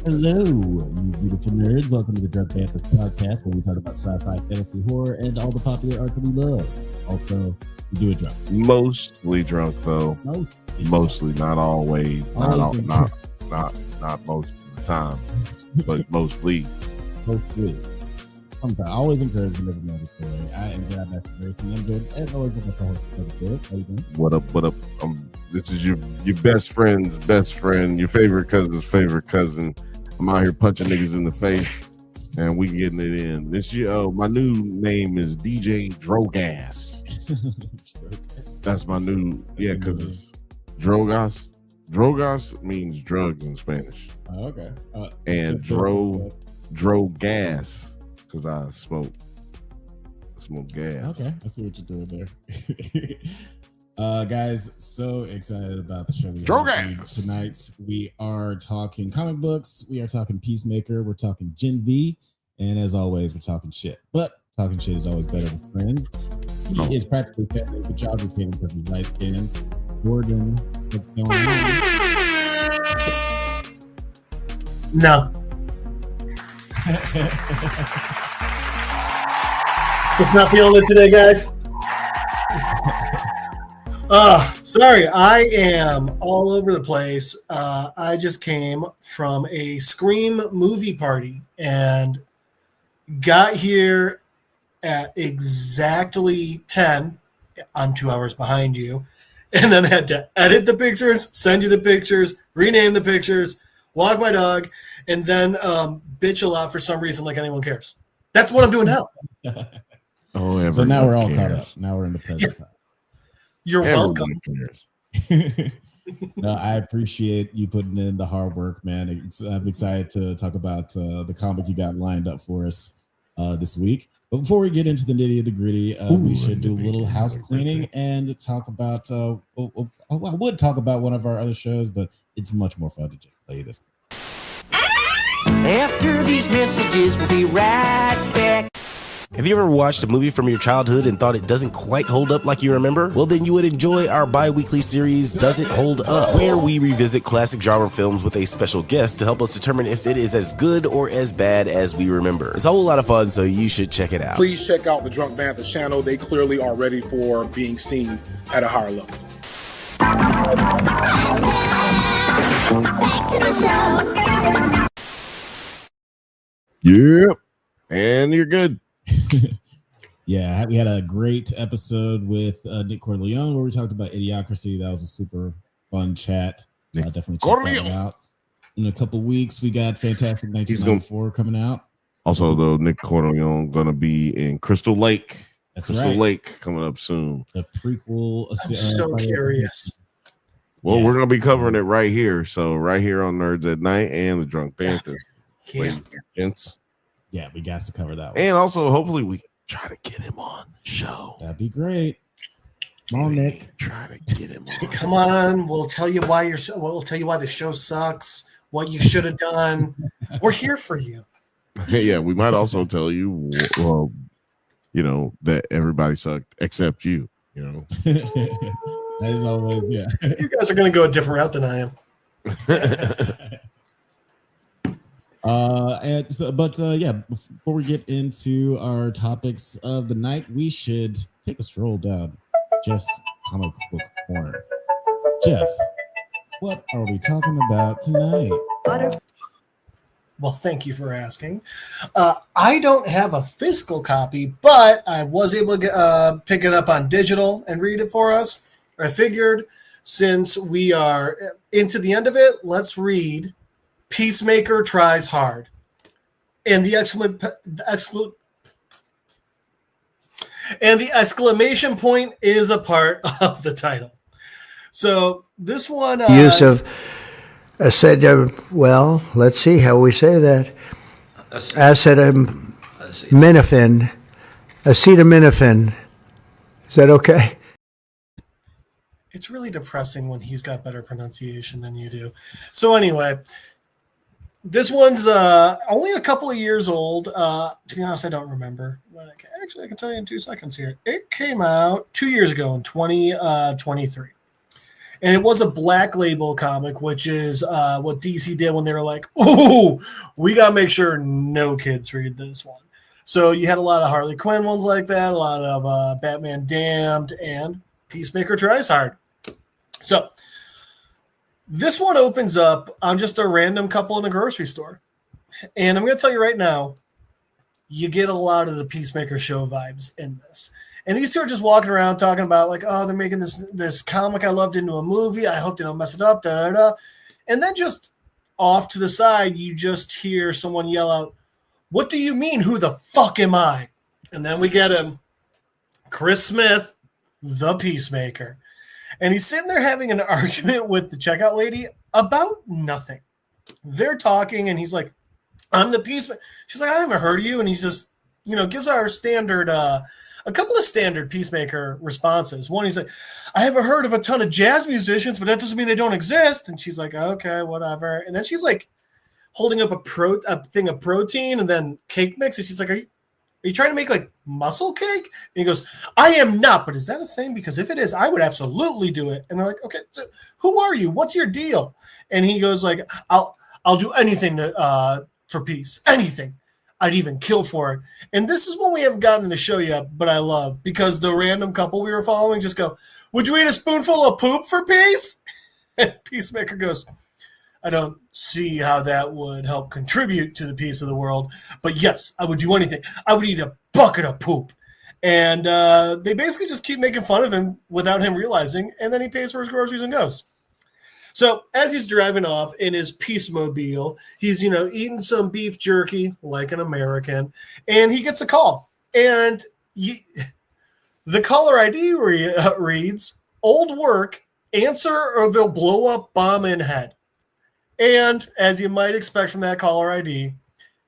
Hello, you beautiful nerds. Welcome to the Banthas podcast, where we talk about sci-fi, fantasy, horror, and all the popular art that we love. Also, we do it drunk. Mostly drunk, though. Mostly, not always. Not most of the time, but mostly. Mostly. Sometimes. I always encourage you to never know the story. I am glad that's racing. I'm good. As always, with my co-host, good. How you doing? What up? This is your best friend's best friend, your favorite cousin's favorite cousin. I'm out here punching niggas in the face, and we getting it in. My new name is DJ Drogas. That's my new, because it's Drogas. Drogas means drugs in Spanish. Oh, okay. And Drogas, because I smoke gas. Okay, I see what you're doing there. Guys, so excited about the show tonight. We are talking comic books, we are talking Peacemaker, we're talking Gen V, and as always, we're talking shit. But talking shit is always better with friends. He is practically family, but y'all be kidding because he's light skinned. Gordon, what's going on? No. Just not feeling it today, guys. Sorry, I am all over the place. I just came from a Scream movie party and got here at exactly 10. I'm 2 hours behind you. And then had to edit the pictures, send you the pictures, rename the pictures, walk my dog, and then bitch a lot for some reason like anyone cares. That's what I'm doing now. So now we're all caught up. Now we're in the present. Yeah. You're welcome. No, I appreciate you putting in the hard work, man. I'm excited to talk about the comic you got lined up for us this week. But before we get into the nitty of the gritty, we should do a little house cleaning and talk about. I would talk about one of our other shows, but it's much more fun to just play this. After these messages, we'll be right back. Have you ever watched a movie from your childhood and thought it doesn't quite hold up like you remember? Well, then you would enjoy our bi-weekly series, Does It Hold Up?, where we revisit classic genre films with a special guest to help us determine if it is as good or as bad as we remember. It's a whole lot of fun, so you should check it out. Please check out the Drunk Bantha channel. They clearly are ready for being seen at a higher level. Back to the show. Yep, and you're good. Yeah, we had a great episode with Nick Corleone where we talked about Idiocracy. That was a super fun chat. Definitely check that out. In a couple weeks, we got Fantastic 1994 coming out. Also, though, Nick Corleone going to be in Crystal Lake. That's Crystal right. Lake coming up soon. The prequel. I'm so curious. Well, we're going to be covering it right here. So right here on Nerds at Night and the Drunk Bantha. Yeah. Gents. Yeah, we got to cover that one. And also, hopefully, we can try to get him on the show. That'd be great. Come on, Nick. Try to get him on. Come on, we'll tell you why we'll tell you why the show sucks, what you should have done. We're here for you. Yeah, we might also tell you, well, that everybody sucked except you. As always, yeah. You guys are going to go a different route than I am. Before we get into our topics of the night, we should take a stroll down Jeff's comic book corner. Jeff, what are we talking about tonight? Well, thank you for asking. I don't have a physical copy, but I was able to pick it up on digital and read it for us. I figured since we are into the end of it, let's read Peacemaker Tries Hard. And the exclamation point is a part of the title. So this one... use of let's see how we say that. Acetaminophen. Is that okay? It's really depressing when he's got better pronunciation than you do. So anyway... This one's only a couple of years old. To be honest, I don't remember. Actually, I can tell you in 2 seconds here. It came out 2 years ago in 2023. And it was a Black Label comic, which is what DC did when they were like, oh, we got to make sure no kids read this one. So you had a lot of Harley Quinn ones like that, a lot of Batman Damned, and Peacemaker Tries Hard. So this one opens up on just a random couple in a grocery store. And I'm going to tell you right now, you get a lot of the Peacemaker show vibes in this. And these two are just walking around talking about like, oh, they're making this comic I loved into a movie. I hope they don't mess it up, da-da-da. And then just off to the side, you just hear someone yell out, what do you mean, who the fuck am I? And then we get him, Chris Smith, the Peacemaker. And he's sitting there having an argument with the checkout lady about nothing. They're talking, and he's like, I'm the Peacemaker. She's like, I haven't heard of you. And he's just, gives our standard, a couple of standard Peacemaker responses. One, he's like, I haven't heard of a ton of jazz musicians, but that doesn't mean they don't exist. And she's like, okay, whatever. And then she's like, holding up a thing of protein and then cake mix. And she's like, are you trying to make like muscle cake? And he goes, I am not, but is that a thing? Because if it is, I would absolutely do it. And they're like, okay, so who are you? What's your deal? And he goes like, I'll do anything for peace, anything. I'd even kill for it. And this is one we haven't gotten in the show yet, but I love because the random couple we were following just go, would you eat a spoonful of poop for peace? And Peacemaker goes, I don't see how that would help contribute to the peace of the world. But yes, I would do anything. I would eat a bucket of poop. And they basically just keep making fun of him without him realizing. And then he pays for his groceries and goes. So as he's driving off in his Peacemobile, he's, eating some beef jerky like an American. And he gets a call. And the caller ID reads, old work, answer or they'll blow up, bomb in head. And as you might expect from that caller ID,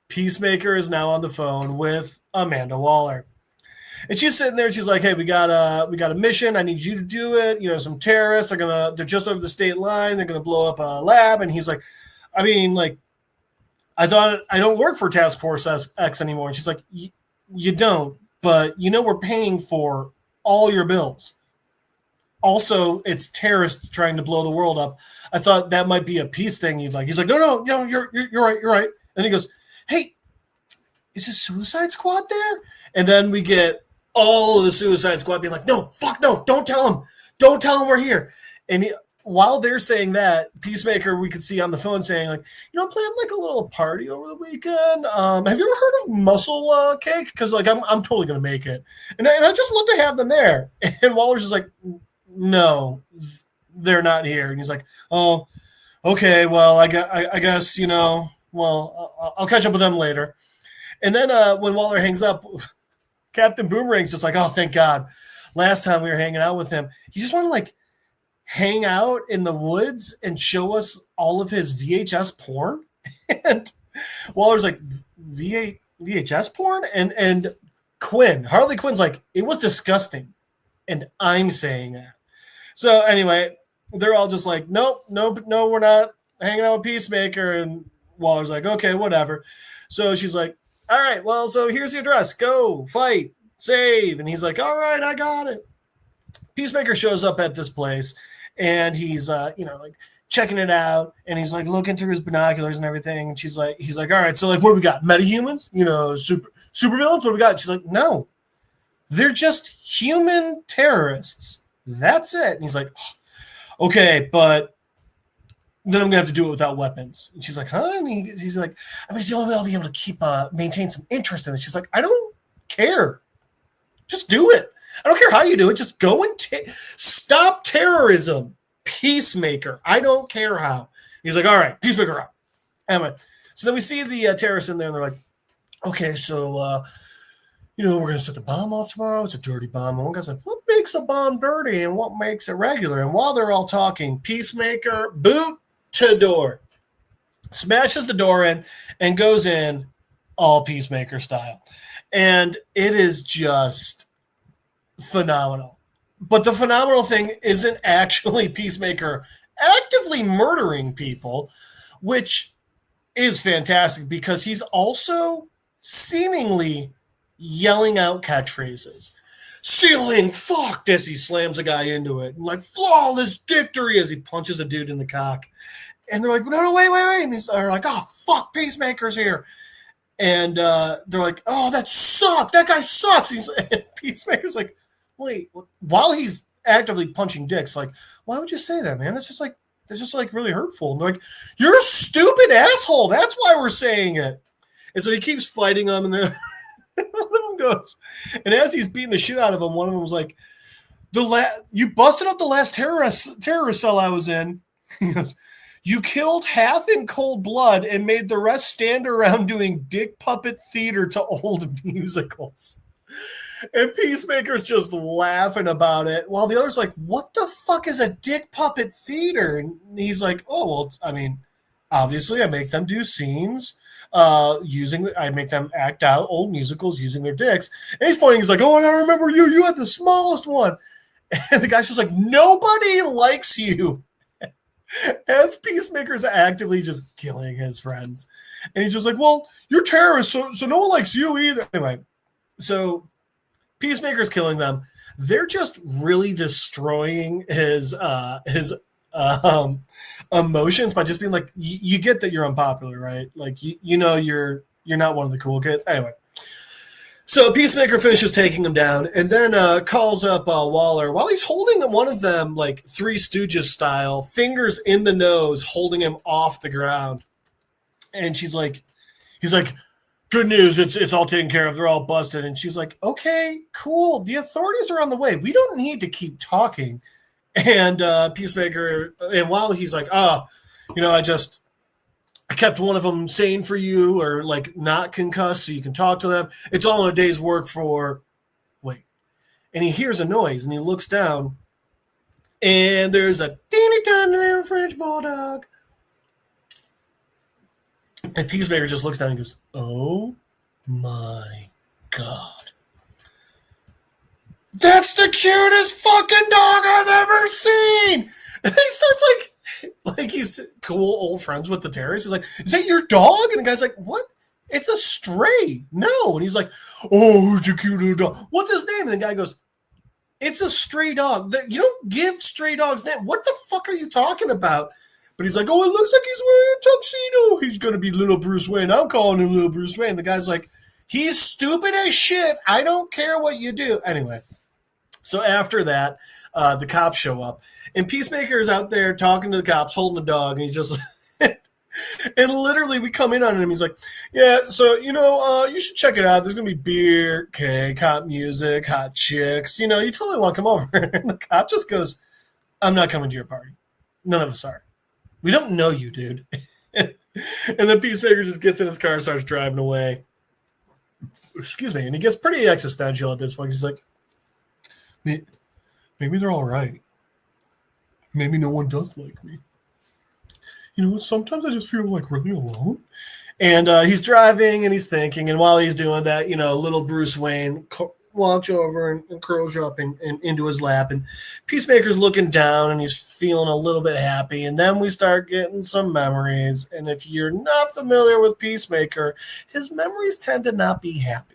Peacemaker is now on the phone with Amanda Waller. And she's sitting there and she's like, hey, we got a mission. I need you to do it. Some terrorists they're just over the state line. They're going to blow up a lab. And he's like, I thought I don't work for Task Force X anymore. And she's like, you don't, but we're paying for all your bills. Also, it's terrorists trying to blow the world up. I thought that might be a peace thing you'd like. He's like, no, you're right. And he goes, hey, is the Suicide Squad there? And then we get all of the Suicide Squad being like, no, fuck no, don't tell him we're here. And while they're saying that, Peacemaker, we could see on the phone saying like, plan like a little party over the weekend. Have you ever heard of muscle cake? Because like I'm totally gonna make it, and I just love to have them there. And Waller's just like, no, they're not here. And he's like, oh, okay, well, I guess, I'll catch up with them later. And then when Waller hangs up, Captain Boomerang's just like, oh, thank God. Last time we were hanging out with him, he just wanted to like hang out in the woods and show us all of his VHS porn. And Waller's like, VHS porn? And Harley Quinn's like, it was disgusting. And I'm saying that. So anyway, they're all just like, nope, we're not hanging out with Peacemaker. And Waller's like, okay, whatever. So she's like, all right, well, so here's the address. Go, fight, save. And he's like, all right, I got it. Peacemaker shows up at this place, and he's, like checking it out. And he's like looking through his binoculars and everything. And he's like, all right, so like, what do we got? Metahumans? Super villains? What do we got? She's like, no, they're just human terrorists. That's it. And he's like, oh, okay, but then I'm gonna have to do it without weapons. And she's like, huh? And he's like, it's the only way I'll be able to keep maintain some interest in it. She's like, I don't care. Just do it. I don't care how you do it. Just go and stop terrorism. Peacemaker. I don't care how. He's like, all right, Peacemaker out. Anyway, so then we see the terrorists in there, and they're like, okay, so we're gonna set the bomb off tomorrow. It's a dirty bomb. And one guy's like, what makes a bomb dirty and what makes it regular? And while they're all talking, Peacemaker boot to door, smashes the door in, and goes in all Peacemaker style. And it is just phenomenal. But the phenomenal thing isn't actually Peacemaker actively murdering people, which is fantastic because he's also seemingly yelling out catchphrases. ceiling fucked as he slams a guy into it. And like flawless victory as he punches a dude in the cock. And they're like, no, wait. And they're like, oh, fuck, Peacemaker's here. And they're like, oh, that sucked. That guy sucks. And Peacemaker's like, wait, while he's actively punching dicks, like, why would you say that, man? It's just like really hurtful. And they're like, you're a stupid asshole. That's why we're saying it. And so he keeps fighting them, and then one of them goes, and as he's beating the shit out of him, one of them was like, you busted up the last terrorist cell I was in. He goes, you killed half in cold blood and made the rest stand around doing dick puppet theater to old musicals. And Peacemaker's just laughing about it, while the other's like, what the fuck is a dick puppet theater? And he's like, oh, well, I mean, obviously I make them do scenes I make them act out old musicals using their dicks. And he's pointing, he's like, oh, and I remember you had the smallest one. And the guy's just like, nobody likes you. As Peacemaker's actively just killing his friends. And he's just like, well, you're terrorists, so no one likes you either. Anyway, so Peacemaker's killing them. They're just really destroying his emotions by just being like, you get that you're unpopular, right? Like, you know you're not one of the cool kids. Anyway, so Peacemaker finishes taking him down and then calls up Waller while he's holding one of them, like Three Stooges style, fingers in the nose, holding him off the ground. And he's like, good news, it's all taken care of. They're all busted. And she's like, okay, cool. The authorities are on the way. We don't need to keep talking. And Peacemaker, and while he's like, I kept one of them sane for you, or like not concussed so you can talk to them. It's all in a day's work for, wait. And he hears a noise and he looks down and there's a teeny tiny little French bulldog. And Peacemaker just looks down and goes, oh my God. That's the cutest fucking dog I've ever seen. And he starts like he's cool old friends with the terrorist. He's like, is that your dog? And the guy's like, what? It's a stray. No. And he's like, oh, it's a cute little dog. What's his name? And the guy goes, it's a stray dog. You don't give stray dogs name. What the fuck are you talking about? But he's like, oh, it looks like he's wearing a tuxedo. He's going to be little Bruce Wayne. I'm calling him little Bruce Wayne. The guy's like, he's stupid as shit. I don't care what you do. Anyway. So after that, the cops show up, and Peacemaker is out there talking to the cops, holding the dog, and he's just, and literally we come in on him. He's like, yeah, so, you should check it out. There's going to be beer, cake, hot music, hot chicks. You totally want to come over. And the cop just goes, I'm not coming to your party. None of us are. We don't know you, dude. And then Peacemaker just gets in his car and starts driving away. Excuse me. And he gets pretty existential at this point. He's like, maybe they're all right. Maybe no one does like me. Sometimes I just feel like really alone. And he's driving and he's thinking. And while he's doing that, little Bruce Wayne walks over and curls up and into his lap. And Peacemaker's looking down and he's feeling a little bit happy. And then we start getting some memories. And if you're not familiar with Peacemaker, his memories tend to not be happy.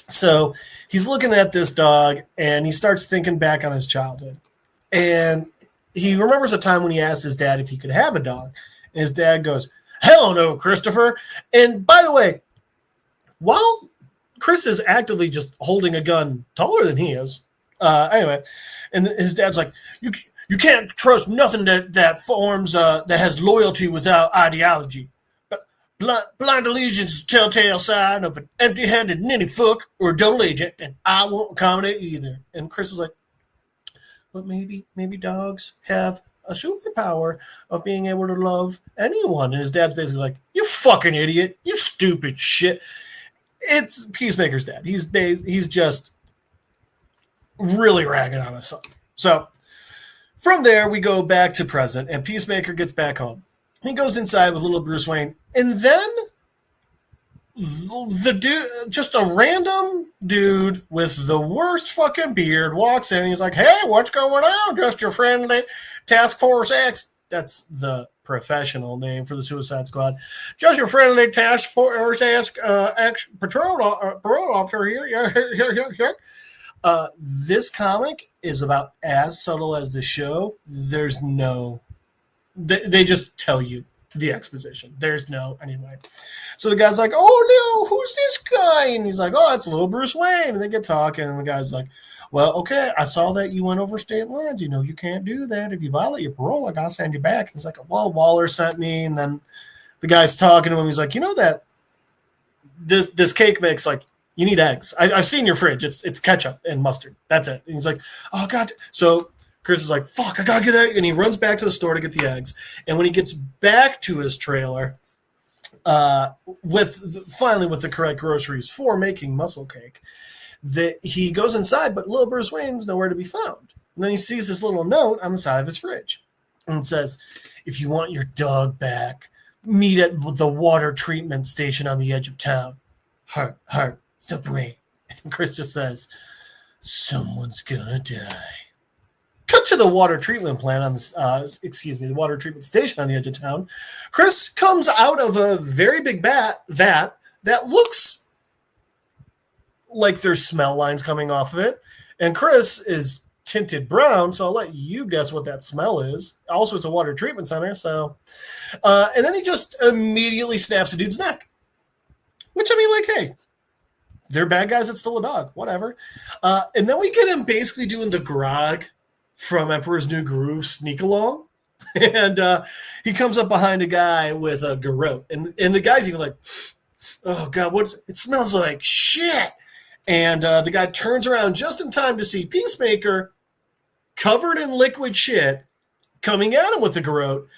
So he's looking at this dog and he starts thinking back on his childhood. And he remembers a time when he asked his dad if he could have a dog. And his dad goes, hell no, Christopher. And by the way, while Chris is actively just holding a gun taller than he is, anyway, and his dad's like, you can't trust nothing that forms, that has loyalty without ideology. Blind allegiance is a telltale sign of an empty-handed ninny fuck or a double agent, and I won't accommodate either. And Chris is like, but maybe dogs have a superpower of being able to love anyone. And his dad's basically like, you fucking idiot, you stupid shit. It's Peacemaker's dad. He's just really ragging on his son. So from there, we go back to present, and Peacemaker gets back home. He goes inside with little Bruce Wayne, and then the dude, just a random dude with the worst fucking beard, walks in. And he's like, "Hey, what's going on? Just your friendly Task Force X." That's the professional name for the Suicide Squad. Just your friendly Task Force X patrol officer here. Yeah. This comic is about as subtle as the show. There's no, they just tell you the exposition. There's no, anyway. So the guy's like, oh no, who's this guy? And he's like, oh, it's little Bruce Wayne. And they get talking, and the guy's like, well, okay, I saw that you went over state lines. You know, you can't do that. If you violate your parole, I gotta send you back. He's like, well, Waller sent me. And then the guy's talking to him. He's like, you know that this cake mix, like, you need eggs. I've seen your fridge. It's ketchup and mustard. That's it. And he's like, oh god. So Chris is like, fuck, I gotta get eggs. And he runs back to the store to get the eggs. And when he gets back to his trailer, finally with the correct groceries for making muscle cake, that he goes inside, but little Bruce Wayne's nowhere to be found. And then he sees this little note on the side of his fridge. And it says, if you want your dog back, meet at the water treatment station on the edge of town. Heart, the brain. And Chris just says, someone's gonna die. Cut to the water treatment plant on the water treatment station on the edge of town. Chris comes out of a very big vat that looks like there's smell lines coming off of it. And Chris is tinted brown, so I'll let you guess what that smell is. Also, it's a water treatment center, so. And then he just immediately snaps a dude's neck. Which, I mean, like, hey, they're bad guys that stole a dog, whatever. And then we get him basically doing the Grog from Emperor's New Groove sneak along. And he comes up behind a guy with a garrote. And the guy's even like, oh, God, it smells like shit. And the guy turns around just in time to see Peacemaker covered in liquid shit coming at him with the garrote.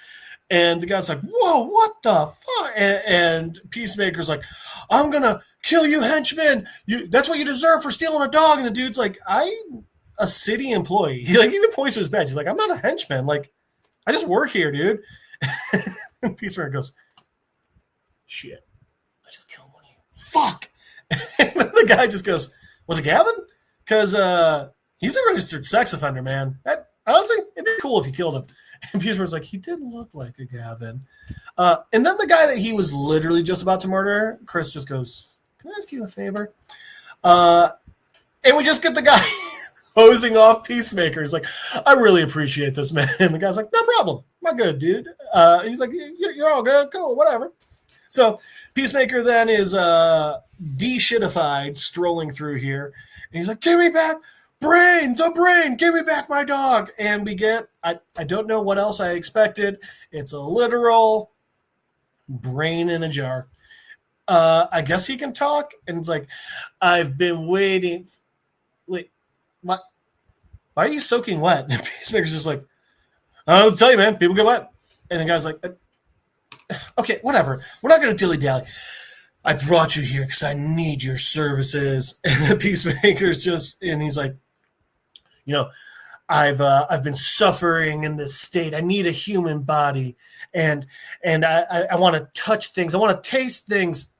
And the guy's like, whoa, what the fuck? And Peacemaker's like, I'm going to kill you, henchman. That's what you deserve for stealing a dog. And the dude's like, I'm a city employee. He like even points to his badge. He's like, I'm not a henchman. Like, I just work here, dude. And Peacemaker goes, shit, I just killed one of you. Fuck. And then the guy just goes, was it Gavin? Because he's a registered sex offender, man. Honestly, it'd be cool if you killed him. And Peacemaker's like, he did look like a Gavin. And then the guy that he was literally just about to murder, Chris just goes, can I ask you a favor? And we just get the guy hosing off Peacemaker. He's like, I really appreciate this, man. And the guy's like, no problem. I'm good, dude. He's like, you're all good. Cool, whatever. So Peacemaker then is de-shitified strolling through here. And he's like, give me back the brain, give me back my dog. And we get, I don't know what else I expected. It's a literal brain in a jar. I guess he can talk. And it's like, I've been waiting. Wait, what? Why are you soaking wet? And Peacemaker's just like, I'll tell you, man, people get wet. And the guy's like, okay, whatever. We're not going to dilly-dally. I brought you here because I need your services. And the Peacemaker's just, and he's like, you know, I've been suffering in this state. I need a human body, and I want to touch things. I want to taste things.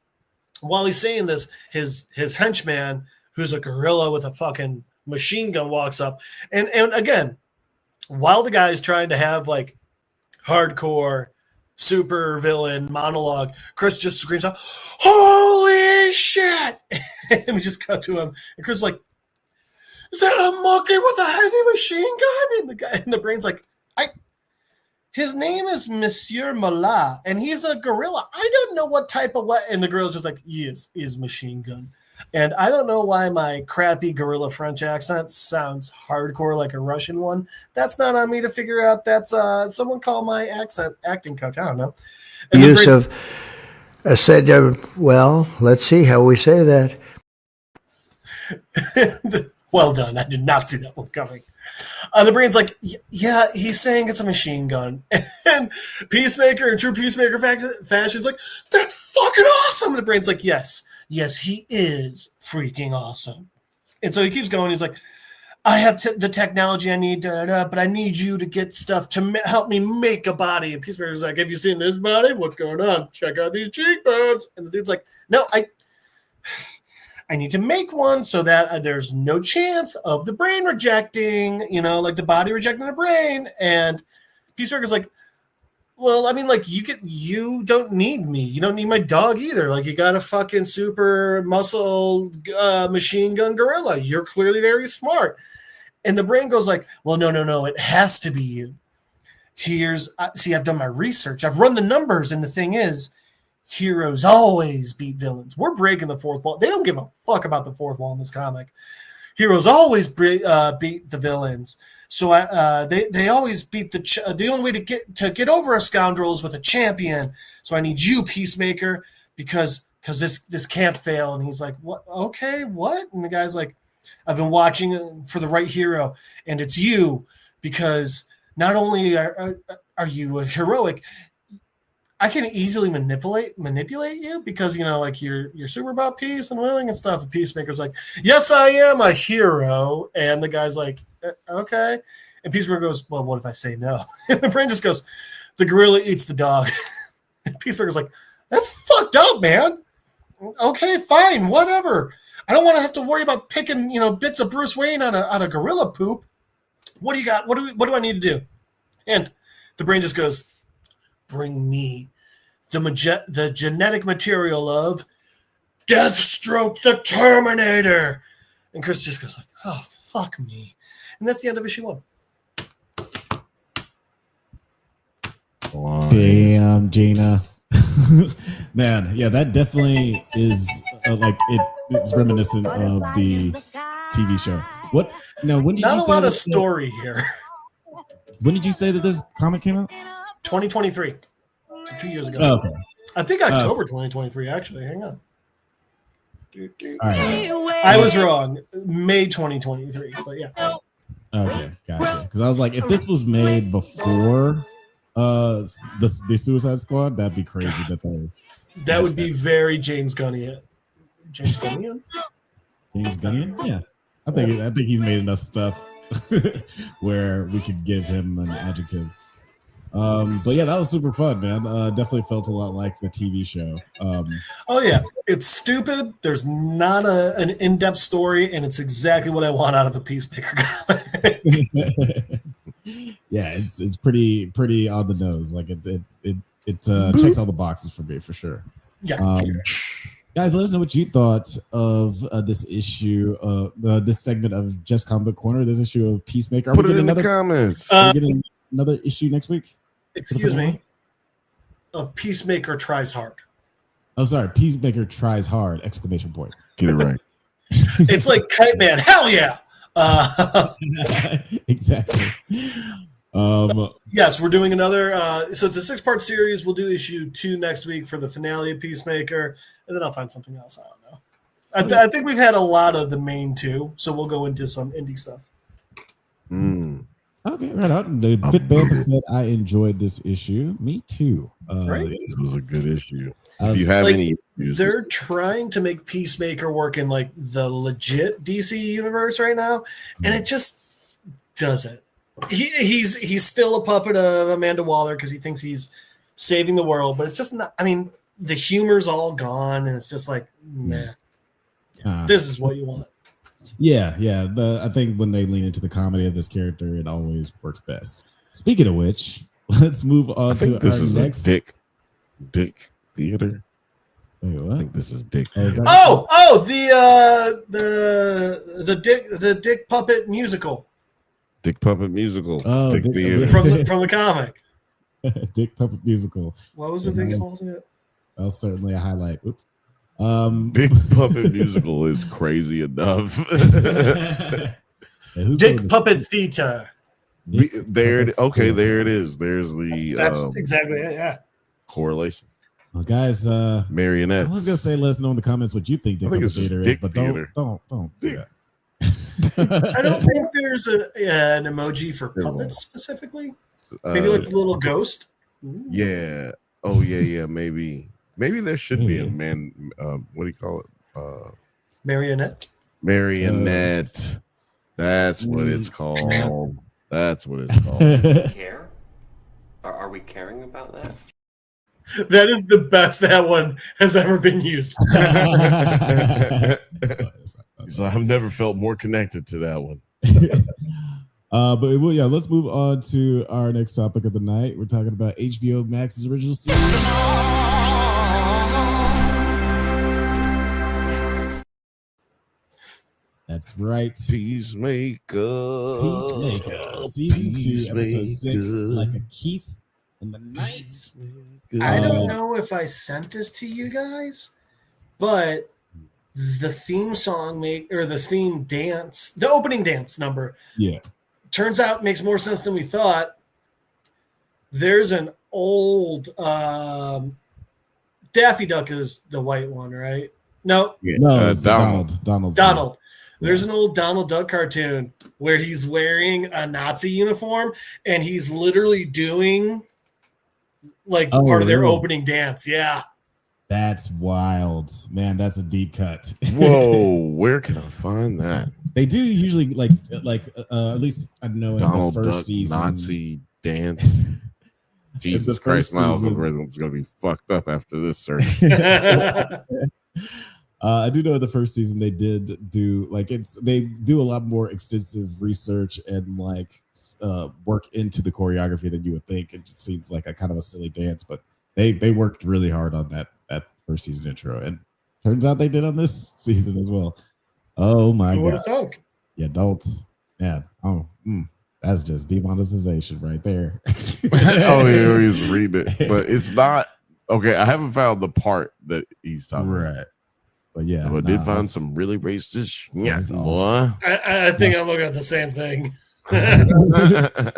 While he's saying this, his henchman, who's a gorilla with a fucking machine gun, walks up, and again, while the guy's trying to have like hardcore super villain monologue, Chris just screams out, holy shit. And we just cut to him, and Chris is like, is that a monkey with a heavy machine gun? And the guy in the brain's like, his name is Monsieur Mala, and he's a gorilla. I don't know what type of what. And the gorilla's just like, yes, is machine gun. And I don't know why my crappy gorilla French accent sounds hardcore like a Russian one. That's not on me to figure out. That's someone call my accent acting coach. I don't know. And use of said, well, let's see how we say that. Well done. I did not see that one coming. The brain's like, yeah, he's saying it's a machine gun. And Peacemaker, in true Peacemaker fashion, is like, that's fucking awesome. And the brain's like, yes, he is freaking awesome. And so he keeps going. He's like, I have the technology I need, but I need you to get stuff to help me make a body. And Peacemaker's like, have you seen this body? What's going on? Check out these cheekbones. And the dude's like, no, I need to make one so that there's no chance of the brain rejecting, like the body rejecting the brain. And Peacemaker's like, Well, I mean, like you don't need me. You don't need my dog either. Like you got a fucking super muscle machine gun gorilla. You're clearly very smart. And the brain goes like, well, no. It has to be you. See, I've done my research. I've run the numbers. And the thing is, heroes always beat villains. We're breaking the fourth wall. They don't give a fuck about the fourth wall in this comic. Heroes always beat the villains. So they always beat the only way to get over a scoundrel is with a champion. So I need you, Peacemaker, because this can't fail. And he's like, what? Okay, what? And the guy's like, I've been watching for the right hero, and it's you, because not only are you heroic, I can easily manipulate you because, you know, like you're super about peace and willing and stuff. And Peacemaker's like, yes, I am a hero. And the guy's like, okay. And Peacemaker goes, well, what if I say no? And the brain just goes, the gorilla eats the dog. And Peacemaker's like, that's fucked up, man. Okay, fine, whatever. I don't want to have to worry about picking, you know, bits of Bruce Wayne out of gorilla poop. What do you got? What do I need to do? And the brain just goes, bring me the genetic material of Deathstroke the Terminator. And Chris just goes like, oh, fuck me. And that's the end of issue 1. Damn, Gina. Man, yeah, that definitely is it's reminiscent of the TV show. What? Now, when did Not you a say lot that, of story here. When did you say that this comic came out? 2023. 2 years ago. Oh, okay. I think October 2023, actually. Hang on. All right. I was wrong. May 2023, but yeah. Okay, gotcha. Because I was like, if this was made before the Suicide Squad, that'd be crazy. That would be very James Gunnian. James Gunnian? James Gunnian? Yeah. I think he's made enough stuff where we could give him an adjective. But yeah, that was super fun, man. Definitely felt a lot like the TV show. Oh yeah, it's stupid. There's not an in-depth story, and it's exactly what I want out of the Peacemaker comic. Yeah, it's pretty on the nose. Like it checks all the boxes for me for sure. Yeah. Guys, let us know what you thought of this issue, this segment of Jeff's Comic Book Corner. This issue of Peacemaker. Put it in the comments. Are we getting another issue next week? Excuse me. Of Peacemaker Tries Hard. Oh, sorry. Peacemaker Tries Hard! Exclamation point. Get it right. It's like Kite Man. Hell yeah. Exactly. Yes, we're doing another. So it's a 6-part series. We'll do issue 2 next week for the finale of Peacemaker, and then I'll find something else. I don't know. I think we've had a lot of the main 2, so we'll go into some indie stuff. Okay, right on. The Fit Bantha said, I enjoyed this issue. Me too. Right? This was a good issue. If you have any issues, they're trying to make Peacemaker work in like the legit DC universe right now, and it just doesn't. He's still a puppet of Amanda Waller because he thinks he's saving the world, but it's just not. I mean, the humor's all gone, and it's just like, nah. This is what you want. Yeah. I think when they lean into the comedy of this character, it always works best. Speaking of which, let's move on to this our is next. Dick Theater. Wait, what? I think this is Dick. The Dick Puppet musical. Dick Puppet musical. Oh, Dick Theater. from the comic. Dick Puppet musical. What was the thing called? It? Well, certainly a highlight. Oops. Dick Puppet musical is crazy enough. Dick Puppet Theater. There it is. There's the that's exactly it. Yeah. Correlation. Well, guys, marionettes. I was gonna say, let us know in the comments what you think Dick Puppet Theater is, but don't do that. I don't think there's an emoji for puppets specifically. Maybe like a little ghost. Yeah. Oh yeah. Maybe there should be a man. What do you call it? Marionette. Marionette. That's what it's called. That's what it's called. Care? Are we caring about that? That is the best that one has ever been used. So I've never felt more connected to that one. Yeah, let's move on to our next topic of the night. We're talking about HBO Max's original series. That's right. Peacemaker. Season 2, episode 6, Like a Keith in the Night. I don't know if I sent this to you guys, but the theme song the theme dance, the opening dance number, turns out makes more sense than we thought. There's an old Daffy Duck is the white one, right? No, it's Donald. There's an old Donald Duck cartoon where he's wearing a Nazi uniform and he's literally doing part of their opening dance. Yeah. That's wild, man. That's a deep cut. Whoa, where can I find that? They do usually at least I know in Donald the first Duck season Nazi dance. Jesus Christ, my algorithm's gonna be fucked up after this search. I do know in the first season they did do they do a lot more extensive research and work into the choreography than you would think. It just seems like a kind of a silly dance, but they worked really hard on that first season intro, and turns out they did on this season as well. Oh my god! Yeah, don't. Yeah. That's just demonetization right there. Oh, he's reading it, but it's not okay. I haven't found the part that he's talking about. But yeah, I did find some really racist. Yeah, awesome. I think I'm looking at the same thing.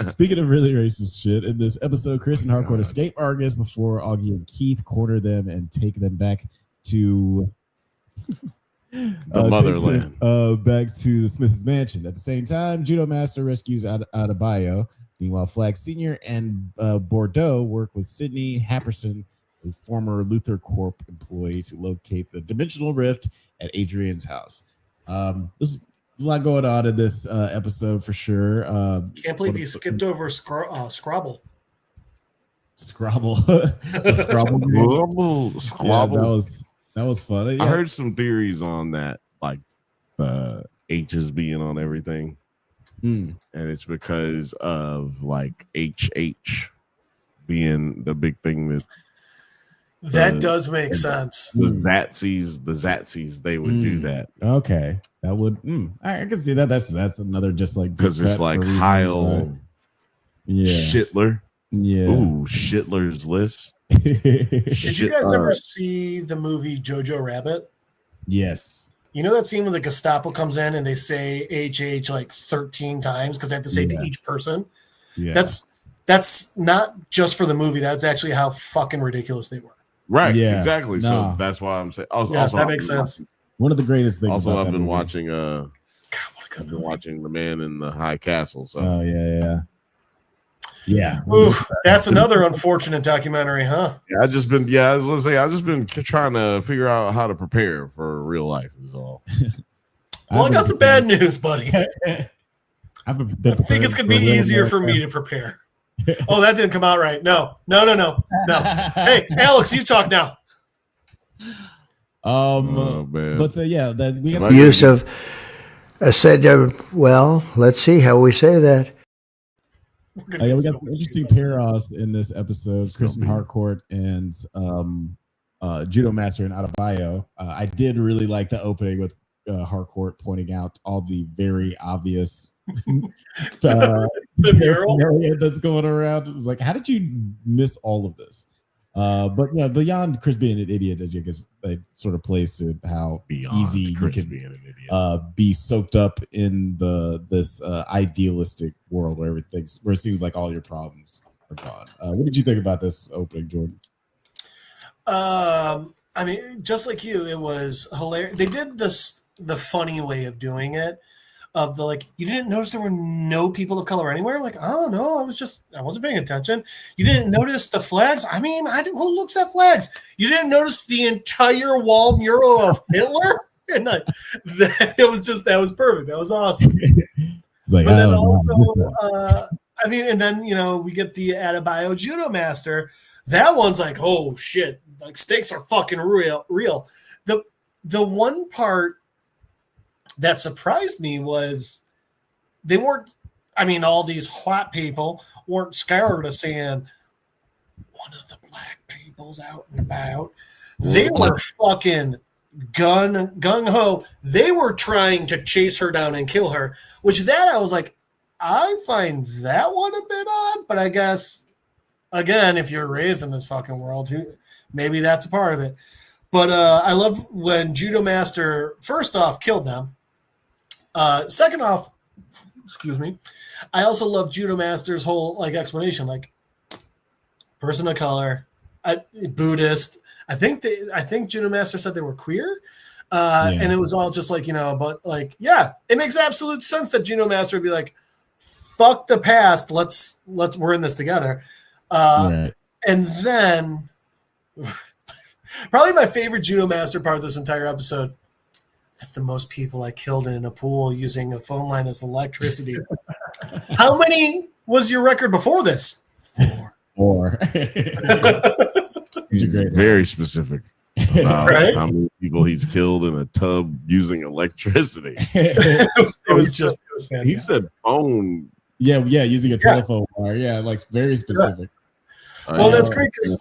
Speaking of really racist shit, in this episode, Chris and Harcourt escape Argus before Augie and Keith corner them and take them back to the motherland. Back to the Smiths mansion. At the same time, Judo Master rescues Adebayo. Meanwhile, Flag Sr. and Bordeaux work with Sidney Happerson, a former Luther Corp employee, to locate the dimensional rift at Adrian's house. There's a lot going on in this episode for sure. Can't believe you skipped over Scrabble. Scrabble. Squabble. That was fun. Yeah. I heard some theories on that, like the H's being on everything. And it's because of like HH being the big thing that does make sense. The Zatsies, they would do that. Okay. That would I can see that. That's another just like because it's like Heil Schittler. Yeah. Ooh, Schittler's List. Did you guys ever see the movie Jojo Rabbit? Yes. You know that scene when the Gestapo comes in and they say HH like 13 times because they have to say it to each person? Yeah. That's not just for the movie. That's actually how fucking ridiculous they were. Right. Yeah. Exactly. No. So that's why I'm saying. Also, that makes sense. One of the greatest things. Also, I've been watching. Watching The Man in the High Castle. So. Oh yeah. Oof, that's another unfortunate documentary, huh? Yeah, I've just been trying to figure out how to prepare for real life. Is all. Well, I got some bad news, buddy. I think it's gonna be easier for me to prepare. Oh, that didn't come out right. No. Hey, Alex, you talk now. Man. But we got use of well, let's see how we say that. We got some interesting pairs in this episode. Kirstyn Harcourt and Judo Master and Adebayo. I did really like the opening with Harcourt pointing out all the very obvious the mural that's going around. It's like, how did you miss all of this? But yeah, beyond Chris being an idiot, I guess it sort of plays to how easy Chris you can be soaked up in this idealistic world where it seems like all your problems are gone. What did you think about this opening, Jordan? I mean, just like you, it was hilarious. They did the funny way of doing it. Of the you didn't notice there were no people of color anywhere. Like, oh no, I wasn't paying attention. You didn't notice the flags. I mean, who looks at flags? You didn't notice the entire wall mural of Hitler. And that was perfect. That was awesome. But then also, and then we get the Adebayo Judo Master. That one's like, oh shit, like stakes are fucking real. The one part that surprised me was they weren't. I mean, all these white people weren't scared of seeing one of the black people's out and about. They were fucking gung ho. They were trying to chase her down and kill her, which I was like, I find that one a bit odd, but I guess, again, if you're raised in this fucking world, maybe that's a part of it. But I love when Judo Master, first off, killed them. Second off, excuse me, I also love Judo Master's whole like explanation, like person of color, Buddhist. I think Judo Master said they were queer. And it was all just like, but like, yeah, it makes absolute sense that Judo Master would be like, fuck the past. Let's we're in this together. Right. And then probably my favorite Judo Master part of this entire episode. That's the most people I killed in a pool using a phone line as electricity. How many was your record before this? 4. He's very specific about how many people he's killed in a tub using electricity. it was fantastic. He said phone. Yeah, using a telephone wire. Yeah, like very specific. Yeah. Well, that's great because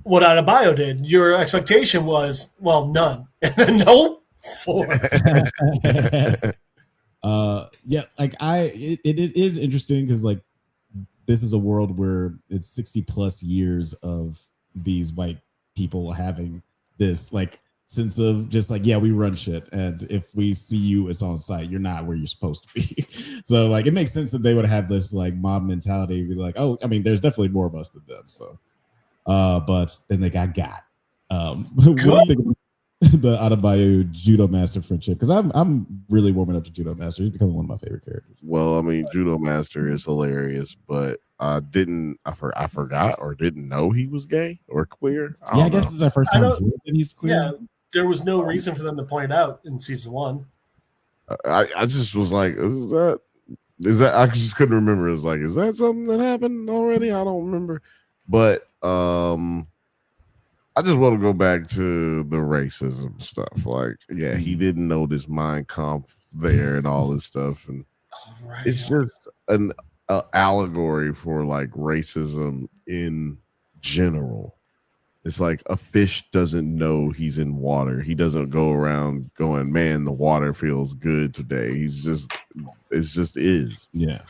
what Adebayo did. Your expectation was none, and then no 4. Like it is interesting because like this is a world where it's 60 plus years of these white people having this like sense of just like, yeah, we run shit, and if we see you, it's on site. You're not where you're supposed to be. So like it makes sense that they would have this like mob mentality, be like, oh, I mean, there's definitely more of us than them. So but then they got what do you think of the Adebayo Judo Master friendship? Because I'm really warming up to Judo Master. He's becoming one of my favorite characters. Well, I mean, Judo Master is hilarious, but I forgot or didn't know he was gay or queer. I guess this is our first time hearing that he's queer. Yeah, there was no reason for them to point it out in season 1. I just was like, is that I just couldn't remember. It's like, is that something that happened already? I don't remember. But I just want to go back to the racism stuff. Like, yeah, he didn't know this Mein Kampf there and all this stuff, and it's just an allegory for like racism in general. It's like a fish doesn't know he's in water. He doesn't go around going, man, the water feels good today. It just is. Yeah.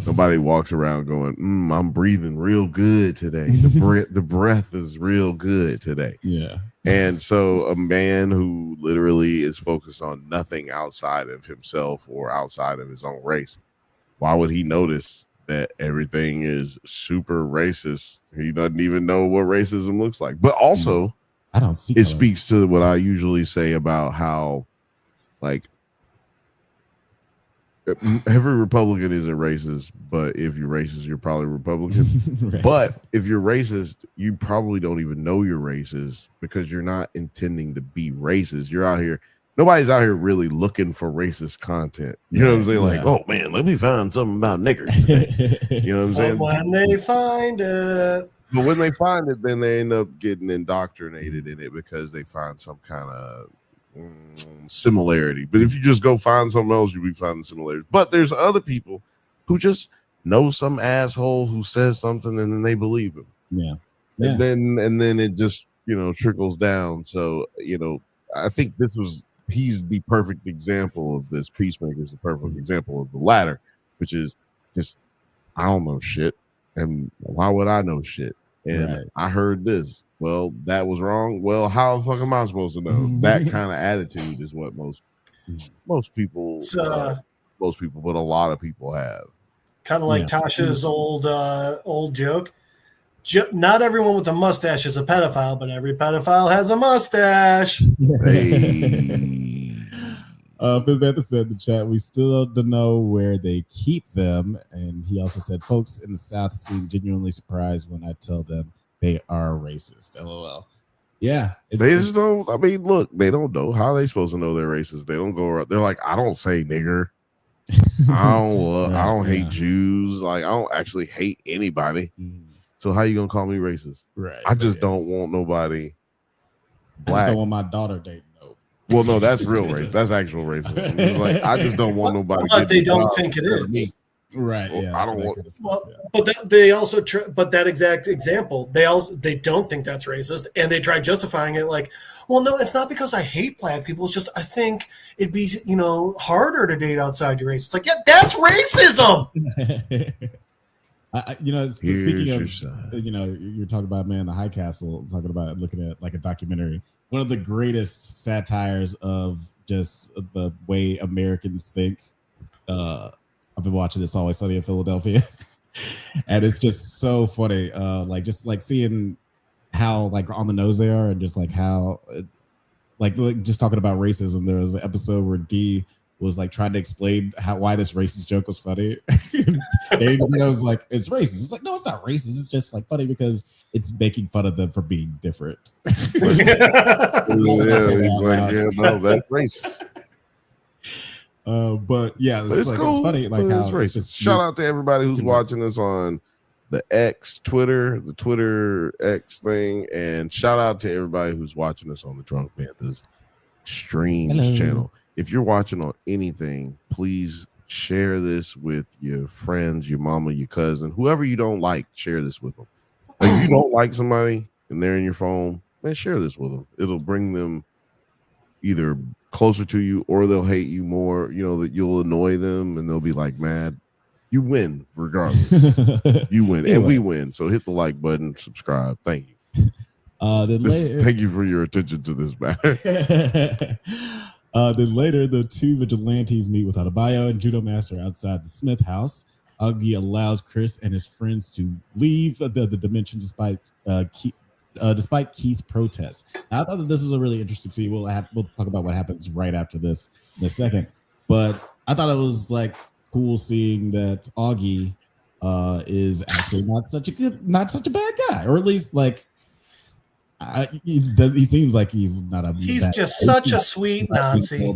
Nobody walks around going, I'm breathing real good today. The breath is real good today. Yeah. And so a man who literally is focused on nothing outside of himself or outside of his own race, why would he notice that everything is super racist? He doesn't even know what racism looks like. But also, I don't see it speaks to what I usually say about how, like, every Republican isn't racist, but if you're racist, you're probably Republican. Right. But if you're racist, you probably don't even know you're racist because you're not intending to be racist. You're out here. Nobody's out here really looking for racist content. You know what I'm saying? Like, oh man, let me find something about niggers today. You know what I'm saying? When they find it. But when they find it, then they end up getting indoctrinated in it because they find some kind of similarity. But if you just go find something else, you'll be finding similarities. But there's other people who just know some asshole who says something and then they believe him. Yeah. And then it just, trickles down. So, I think he's the perfect example of this. Peacemaker is the perfect example of the latter, which is just, I don't know shit. And why would I know shit? And I heard this. Well, that was wrong. Well, how the fuck am I supposed to know? That kind of attitude is what most people, but a lot of people have. Kind of like Tasha's old joke. Not everyone with a mustache is a pedophile, but every pedophile has a mustache. Phil Bantha said in the chat, we still don't know where they keep them. And he also said, folks in the South seem genuinely surprised when I tell them they are racist. LOL. Yeah. They just don't. I mean, look, they don't know. How are they supposed to know they're racist? They don't go around. They're like, I don't say nigger. I don't hate Jews. Like, I don't actually hate anybody. So how you gonna call me racist? Right. I just don't want nobody black. I just don't want my daughter dating. Well, no, that's real race. That's actual racism. It's like, I just don't want nobody. But they don't think it is. Right. Well, Yeah. I don't that want. kind of stuff, Well, yeah. but they also but that exact example, they don't think that's racist, and they try justifying it like, well, no, it's not because I hate black people. It's just I think it'd be harder to date outside your race. It's like, yeah, that's racism. Speaking Here's your of, son. you're talking about Man in the High Castle, talking about looking at like a documentary. One of the greatest satires of just the way Americans think. I've been watching It's Always Sunny in Philadelphia, and it's just so funny. Just seeing how like on the nose they are, and just like how like just talking about racism. There was an episode where D was like trying to explain why this racist joke was funny. And was like, it's racist. It's like, no, it's not racist. It's just like funny because it's making fun of them for being different. He's like, yeah, no, that's racist. But yeah, It's cool. It's funny, like how it's racist. just Shout out to everybody who's watching us on the the Twitter X thing, and shout out to everybody who's watching us on the Drunk Banthas streams channel. If you're watching on anything, please share this with your friends, your mama, your cousin, whoever you don't like. Share this with them. Like, if you don't like somebody and they're in your phone, man, share this with them. It'll bring them either closer to you or they'll hate you more. That you'll annoy them and they'll be like mad. You win regardless. You win, anyway. And we win. So hit the like button, subscribe. Thank you. Thank you for your attention to this matter. Then later, the two vigilantes meet with Adebayo and Judo Master outside the Smith house. Augie allows Chris and his friends to leave the dimension despite Keith's protest. Now, I thought that this was a really interesting scene. We'll talk about what happens right after this in a second. But I thought it was like cool seeing that Augie is actually not such a bad guy, or at least like. He seems like he's not a. He's just such a sweet Nazi.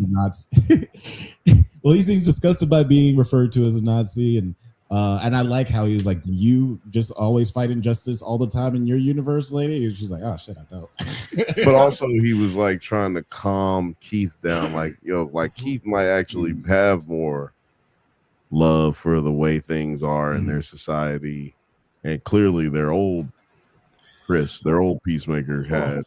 Well, he seems disgusted by being referred to as a Nazi, and I like how he was like, "You just always fight injustice all the time in your universe, lady." And she's like, "Oh shit, I don't." But also, he was like trying to calm Keith down, like like Keith might actually have more love for the way things are in their society, and clearly their old Peacemaker had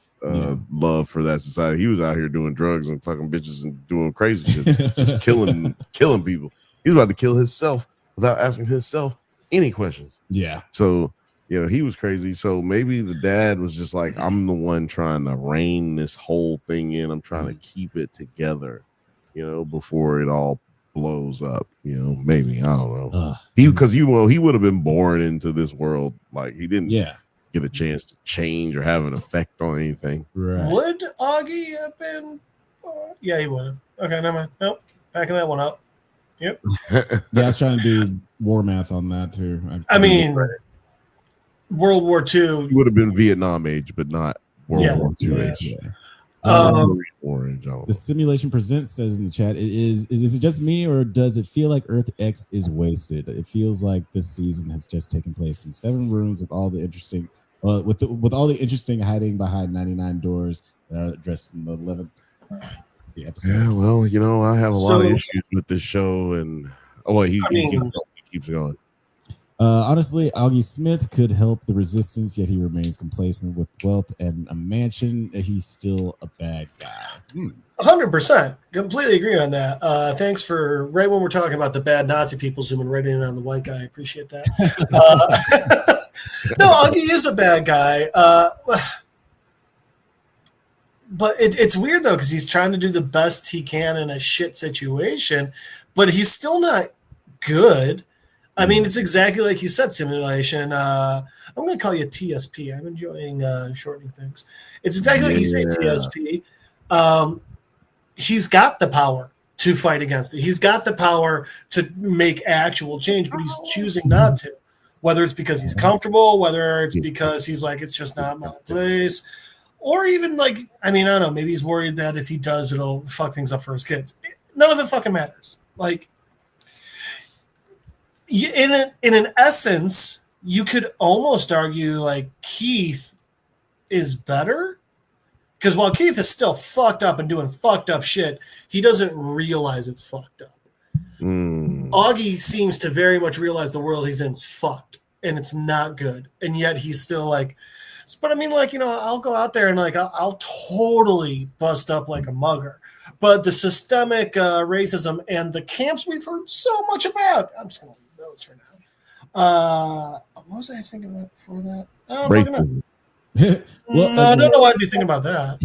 love for that society. He was out here doing drugs and fucking bitches and doing crazy shit, just killing people. He was about to kill himself without asking himself any questions. Yeah. So he was crazy. So maybe the dad was just like, I'm the one trying to rein this whole thing in. I'm trying to keep it together, before it all blows up. Maybe, I don't know. He would have been born into this world, like he didn't. Yeah. Get a chance to change or have an effect on anything. Right. Would Augie have been? Yeah, he would have. Okay, never mind. Nope, backing that one up. Yep. Yeah, I was trying to do war math on that too. I mean, World War II. He would have been Vietnam age, but not World War II age. Yeah. The Simulation Presents says in the chat, is it just me, or does it feel like Earth X is wasted? It feels like this season has just taken place in 7 rooms with all the interesting with all the interesting hiding behind 99 doors that are addressed in the 11th episode. Yeah, well, I have a lot of issues with this show, and he keeps going. Honestly, Augie Smith could help the resistance, yet he remains complacent. With wealth and a mansion, he's still a bad guy. 100%. Completely agree on that. Thanks for right when we're talking about the bad Nazi people zooming right in on the white guy. I appreciate that. No, Augie is a bad guy. But it's weird, though, because he's trying to do the best he can in a shit situation, but he's still not good. I mean, it's exactly like you said, Simulation. I'm going to call you TSP. I'm enjoying shortening things. It's exactly like you say, TSP. He's got the power to fight against it. He's got the power to make actual change, but he's choosing not to. Whether it's because he's comfortable, whether it's because he's like, it's just not my place, or even like, I mean, I don't know, maybe he's worried that if he does, it'll fuck things up for his kids. None of it fucking matters. Like, in an essence, you could almost argue like Keith is better, because while Keith is still fucked up and doing fucked up shit, he doesn't realize it's fucked up. Augie seems to very much realize the world he's in is fucked and it's not good, and yet he's still like. But I mean, like, you know, I'll go out there and like I'll totally bust up like a mugger. But the systemic racism and the camps we've heard so much about, I'm just going to leave those for now. What was I thinking about before that? Racism. Well, no, I don't know why I'd be thinking about that.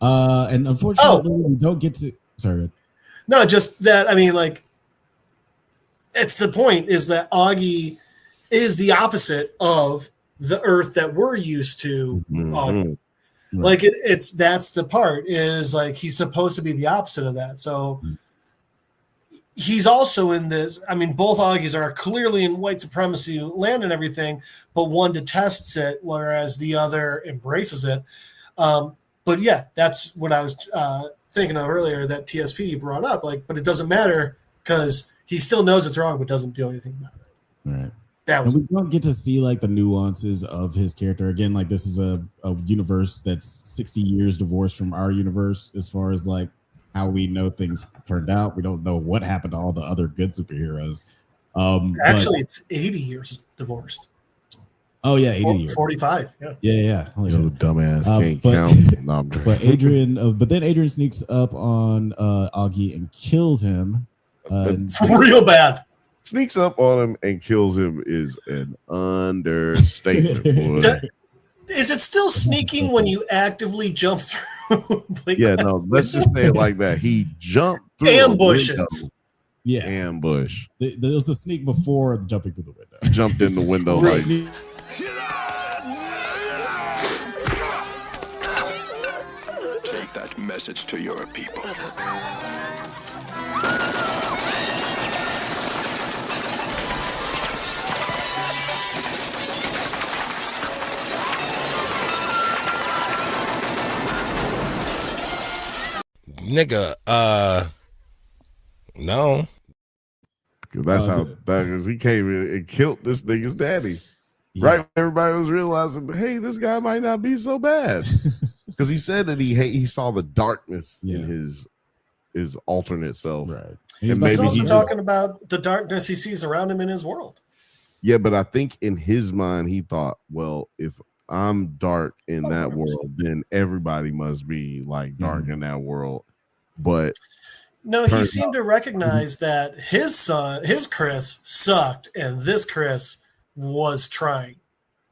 And unfortunately, we don't get to. Sorry. No, just that. I mean, like, it's the point is that Augie is the opposite of the Earth that we're used to. Augie. Like it's that's the part is like he's supposed to be the opposite of that. So he's also in this. I mean, both Augies are clearly in white supremacy land and everything, but one detests it, whereas the other embraces it. But yeah, that's what I was thinking of earlier that TSP brought up. Like, but it doesn't matter because he still knows it's wrong, but doesn't do anything about it. Right. And we don't get to see like the nuances of his character. Again, like this is a universe that's 60 years divorced from our universe as far as like how we know things turned out. We don't know what happened to all the other good superheroes. Actually, it's 80 years divorced. Oh yeah, 80 years. 45. Yeah. Yeah. Holy dumbass can't count. No, but Adrian, but then Adrian sneaks up on Augie and kills him. Real bad. Sneaks up on him and kills him is an understatement. Boy. Is it still sneaking when you actively jump through? Yeah, no, let's just say it like that. He jumped through ambushes. Yeah, ambush. There was the sneak before jumping through the window. Jumped in the window like. Take that message to your people. Nigga, no. That's how that is. He came in and killed this nigga's daddy. Yeah. Right when everybody was realizing, hey, this guy might not be so bad. Because he said that he saw the darkness in his alternate self. Right. And maybe he's also talking about the darkness he sees around him in his world. Yeah, but I think in his mind he thought, well, if I'm dark in that world, then everybody must be like dark in that world. But no, he seemed to recognize that his Chris sucked, and this Chris was trying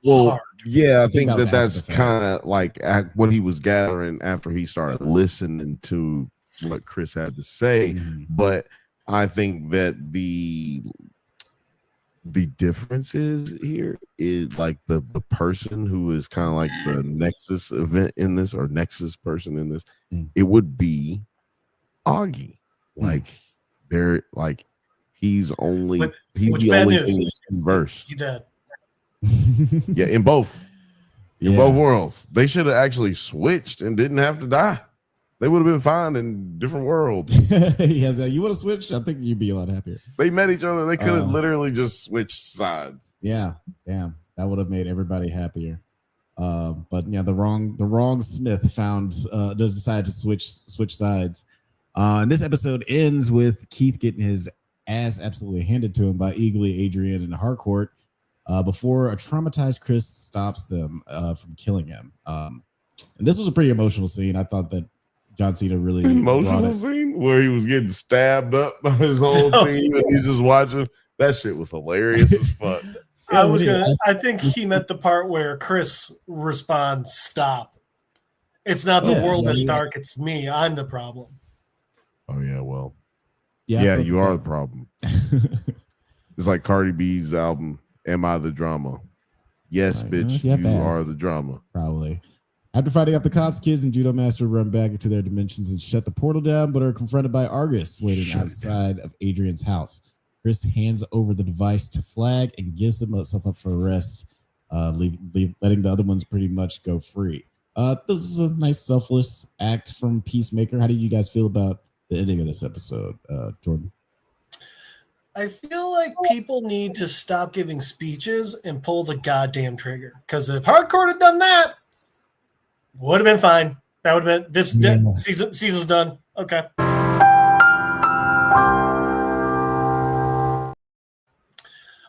hard. Yeah, I think that's kind of like what he was gathering after he started listening to what Chris had to say. But I think that the difference is here is like the person who is kind of like the Nexus event in this or Nexus person in this, it would be Augie. Like they're like he's the only thing that's conversed. He did. Yeah, in both worlds. They should have actually switched and didn't have to die. They would have been fine in different worlds. You want to switch? I think you'd be a lot happier. They met each other. They could have literally just switched sides. Yeah, damn, that would have made everybody happier. But yeah, the wrong Smith decided to switch sides. And this episode ends with Keith getting his ass absolutely handed to him by Eagly, Adrian, and Harcourt before a traumatized Chris stops them from killing him. And this was a pretty emotional scene. I thought that John Cena really emotional scene where he was getting stabbed up by his whole team and he's just watching. That shit was hilarious as fuck. I think he meant the part where Chris responds, "Stop! It's not the world that's dark. It's me. I'm the problem." Oh yeah, well, yeah, you are the problem. It's like Cardi B's album, "Am I the Drama?" Yes, bitch, you are the drama. Probably. After fighting off the cops, kids and Judo Master run back into their dimensions and shut the portal down, but are confronted by Argus waiting outside of Adrian's house. Chris hands over the device to Flag and gives himself up for arrest, letting the other ones pretty much go free. This is a nice, selfless act from Peacemaker. How do you guys feel about the ending of this episode, Jordan? I feel like people need to stop giving speeches and pull the goddamn trigger. Because if Hardcore had done that, would have been fine. That would have been season's done. Okay.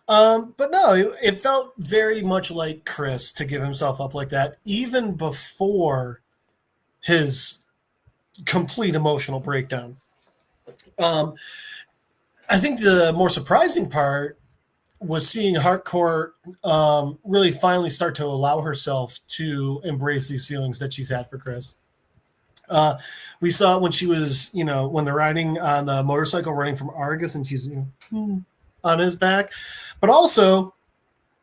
But no, it felt very much like Chris to give himself up like that, even before his complete emotional breakdown. I think the more surprising part was seeing Harcourt really finally start to allow herself to embrace these feelings that she's had for Chris. We saw it when she was, when they're riding on the motorcycle running from Argus and she's on his back, but also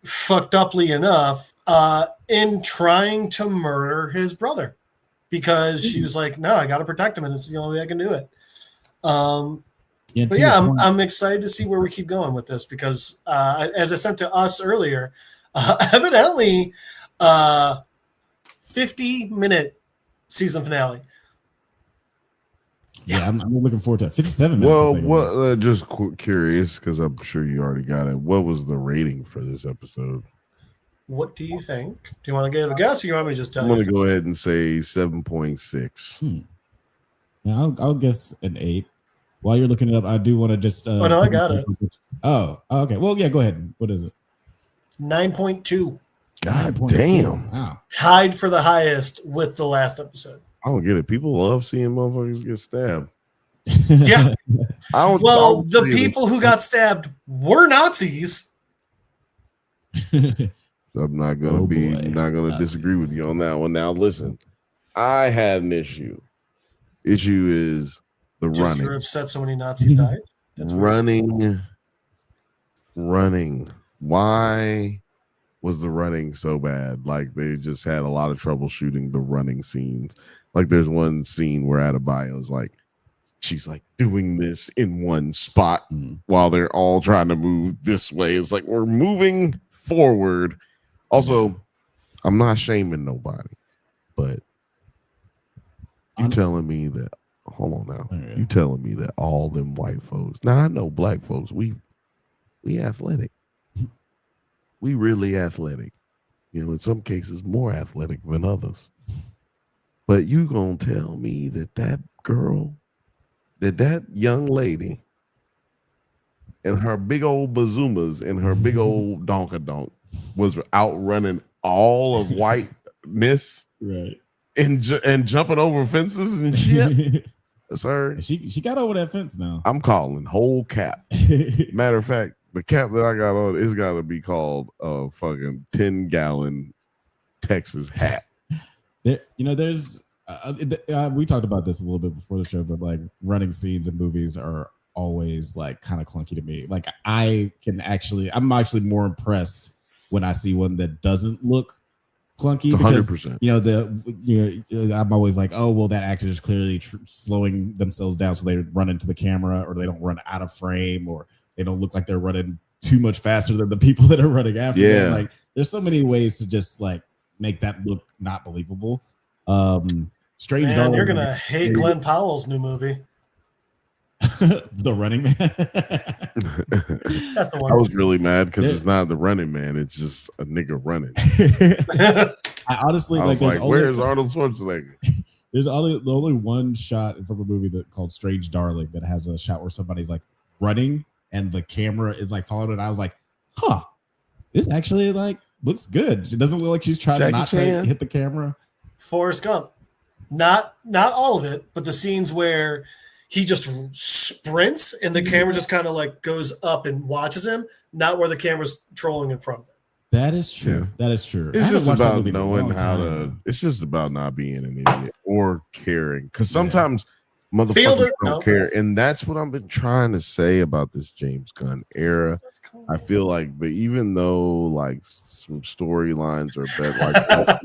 fucked uply enough in trying to murder his brother because she was like, no, I got to protect him and this is the only way I can do it. I'm excited to see where we keep going with this because as I said to us earlier, evidently 50-minute season finale. Yeah, I'm looking forward to it. 57 minutes. Well, just curious because I'm sure you already got it. What was the rating for this episode? What do you think? Do you want to give a guess or you want me to just tell you? I'm going to go ahead and say 7.6. Yeah, I'll guess an 8. While you're looking it up, I do want to just... oh, no, I got it. Oh, okay. Well, yeah, go ahead. What is it? 9.2. God damn. Wow. Tied for the highest with the last episode. I don't get it. People love seeing motherfuckers get stabbed. Yeah. The people who got stabbed were Nazis. I'm not gonna disagree with you on that one. Now listen, I had an issue. Issue is the running. You're upset so many Nazis died. That's running. Why was the running so bad? Like they just had a lot of trouble shooting the running scenes. Like there's one scene where Adebayo's like, she's like doing this in one spot while they're all trying to move this way. It's like we're moving forward. Also, I'm not shaming nobody, but you telling me that, hold on now. Okay. You telling me that all them white folks, now I know black folks, we athletic. We really athletic. In some cases more athletic than others. But you gonna tell me that girl, that young lady and her big old bazumas and her big old donkadonk was outrunning all of whiteness, right? And jumping over fences and shit. Sir, she got over that fence now. I'm calling whole cap. Matter of fact, the cap that I got on is got to be called a fucking 10-gallon Texas hat. There's we talked about this a little bit before the show, but like running scenes in movies are always like kind of clunky to me. Like I'm actually more impressed when I see one that doesn't look clunky. 100%. I'm always like, oh well, that actor is clearly slowing themselves down so they run into the camera, or they don't run out of frame, or they don't look like they're running too much faster than the people that are running after them. Like there's so many ways to just like make that look not believable. Strange. Man, you're gonna hate Glenn Powell's new movie. The Running Man. That's the one. I was really mad because it's not the Running Man; it's just a nigga running. I honestly was like, where's Arnold Schwarzenegger? There's only one shot from a movie called Strange Darling that has a shot where somebody's like running and the camera is like following it. And I was like, huh, this actually like looks good. It doesn't look like she's trying to hit the camera. Forrest Gump. Not all of it, but the scenes where he just sprints and the camera just kind of like goes up and watches him, not where the camera's trolling in front of him. That is true. That is true. It's just about knowing how to. It's just about not being an idiot or caring, because sometimes motherfuckers don't care, and that's what I've been trying to say about this James Gunn era. I feel like, even though like some storylines are like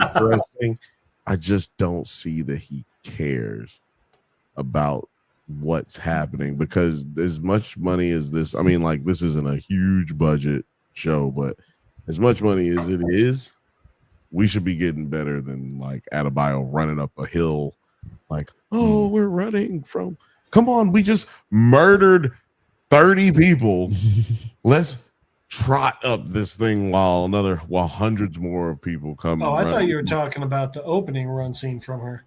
interesting, I just don't see that he cares about what's happening, because as much money as this, I mean, like this isn't a huge budget show, but as much money as it is, we should be getting better than like Adebayo running up a hill like, oh, we're running from, come on, we just murdered 30 people. Let's trot up this thing while hundreds more of people come. Oh, I thought you were talking about the opening run scene from her.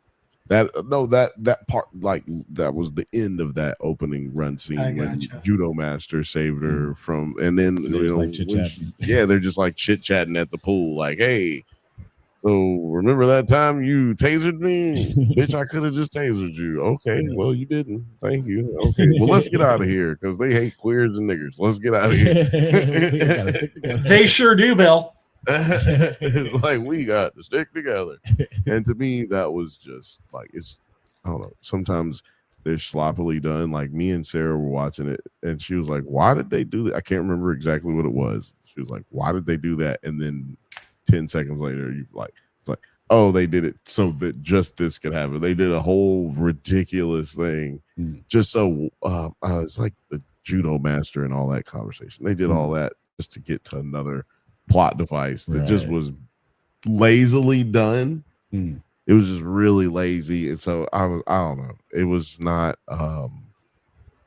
That part, like that was the end of that opening run scene when Judo Master saved her from, and then like they're just like chit chatting at the pool, like, hey, so remember that time you tasered me, bitch? I could have just tasered you. Okay, well you didn't. Thank you. Okay, well let's get out of here because they hate queers and niggers. Let's get out of here. Gotta stick together. They sure do, Bill. It's like we got to stick together. And to me, that was just like, it's, I don't know, sometimes they're sloppily done. Like me and Sarah were watching it and she was like, why did they do that? I can't remember exactly what it was. She was like, why did they do that? And then 10 seconds later, it's like, oh, they did it so that just this could happen. They did a whole ridiculous thing just so it's like the Judo Master and all that conversation. They did all that just to get to another plot device that just was lazily done. It was just really lazy, and so I don't know. It was not.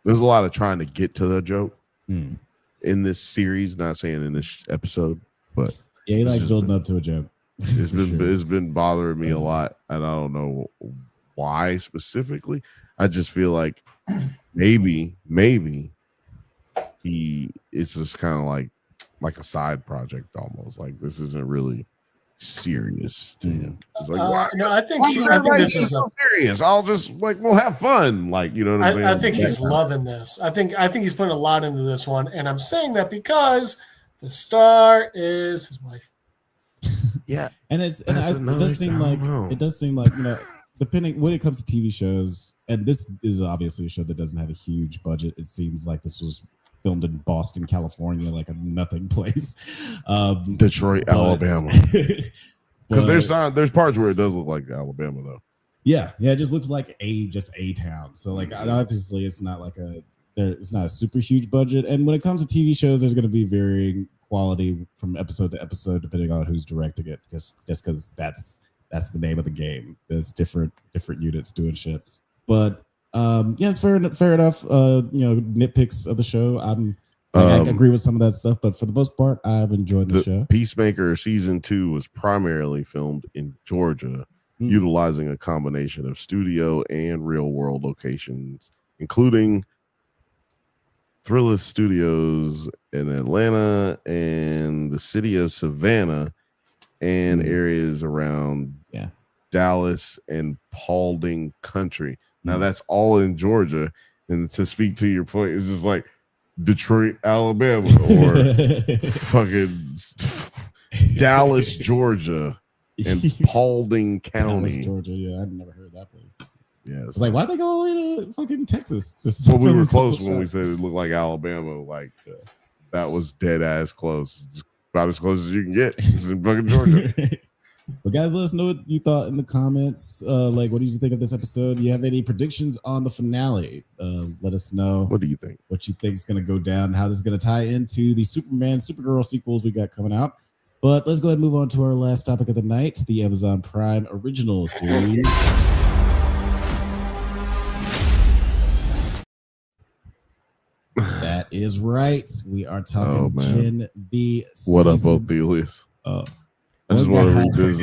There's a lot of trying to get to the joke in this series. Not saying in this episode, but yeah, he likes building up to a joke. It's been bothering me a lot, and I don't know why specifically. I just feel like maybe it's just kind of like a side project almost. Like this isn't really serious to him. It's like, why? No, I think this is so serious. I'll just we'll have fun. Like, you know what I'm saying? I think he's loving this. I think he's putting a lot into this one, and I'm saying that because the star is his wife. Yeah, and it does seem like depending when it comes to TV shows, and this is obviously a show that doesn't have a huge budget. It seems like this was filmed in Boston, California, like a nothing place. Detroit, Alabama. Because there's parts where it does look like Alabama though. Yeah, it just looks like a town. So like obviously it's not it's not a super huge budget. And when it comes to TV shows, there's going to be varying quality from episode to episode depending on who's directing it. Just because that's the name of the game. There's different units doing shit. But yes, fair enough. Nitpicks of the show. I agree with some of that stuff, but for the most part, I've enjoyed the show. Peacemaker season 2 was primarily filmed in Georgia, utilizing a combination of studio and real world locations, including Thrillist Studios in Atlanta and the city of Savannah and areas around Dallas and Paulding Country. Now that's all in Georgia, and to speak to your point, it's just like Detroit, Alabama, or fucking Dallas, Georgia, and Paulding County, Dallas, Georgia. Yeah, I've never heard that place. Yeah, it's like, why'd they go all the way to fucking Texas? Well, we were close when we said it looked like Alabama. Like that was dead ass close. It's about as close as you can get. It's in fucking Georgia. But guys, let us know what you thought in the comments. What did you think of this episode? Do you have any predictions on the finale? Let us know. What do you think? What you think is going to go down? How this is going to tie into the Superman, Supergirl sequels we got coming out? But let's go ahead and move on to our last topic of the night: the Amazon Prime original series. That is right. We are talking Gen V. What up, Othelius? I just want to read this.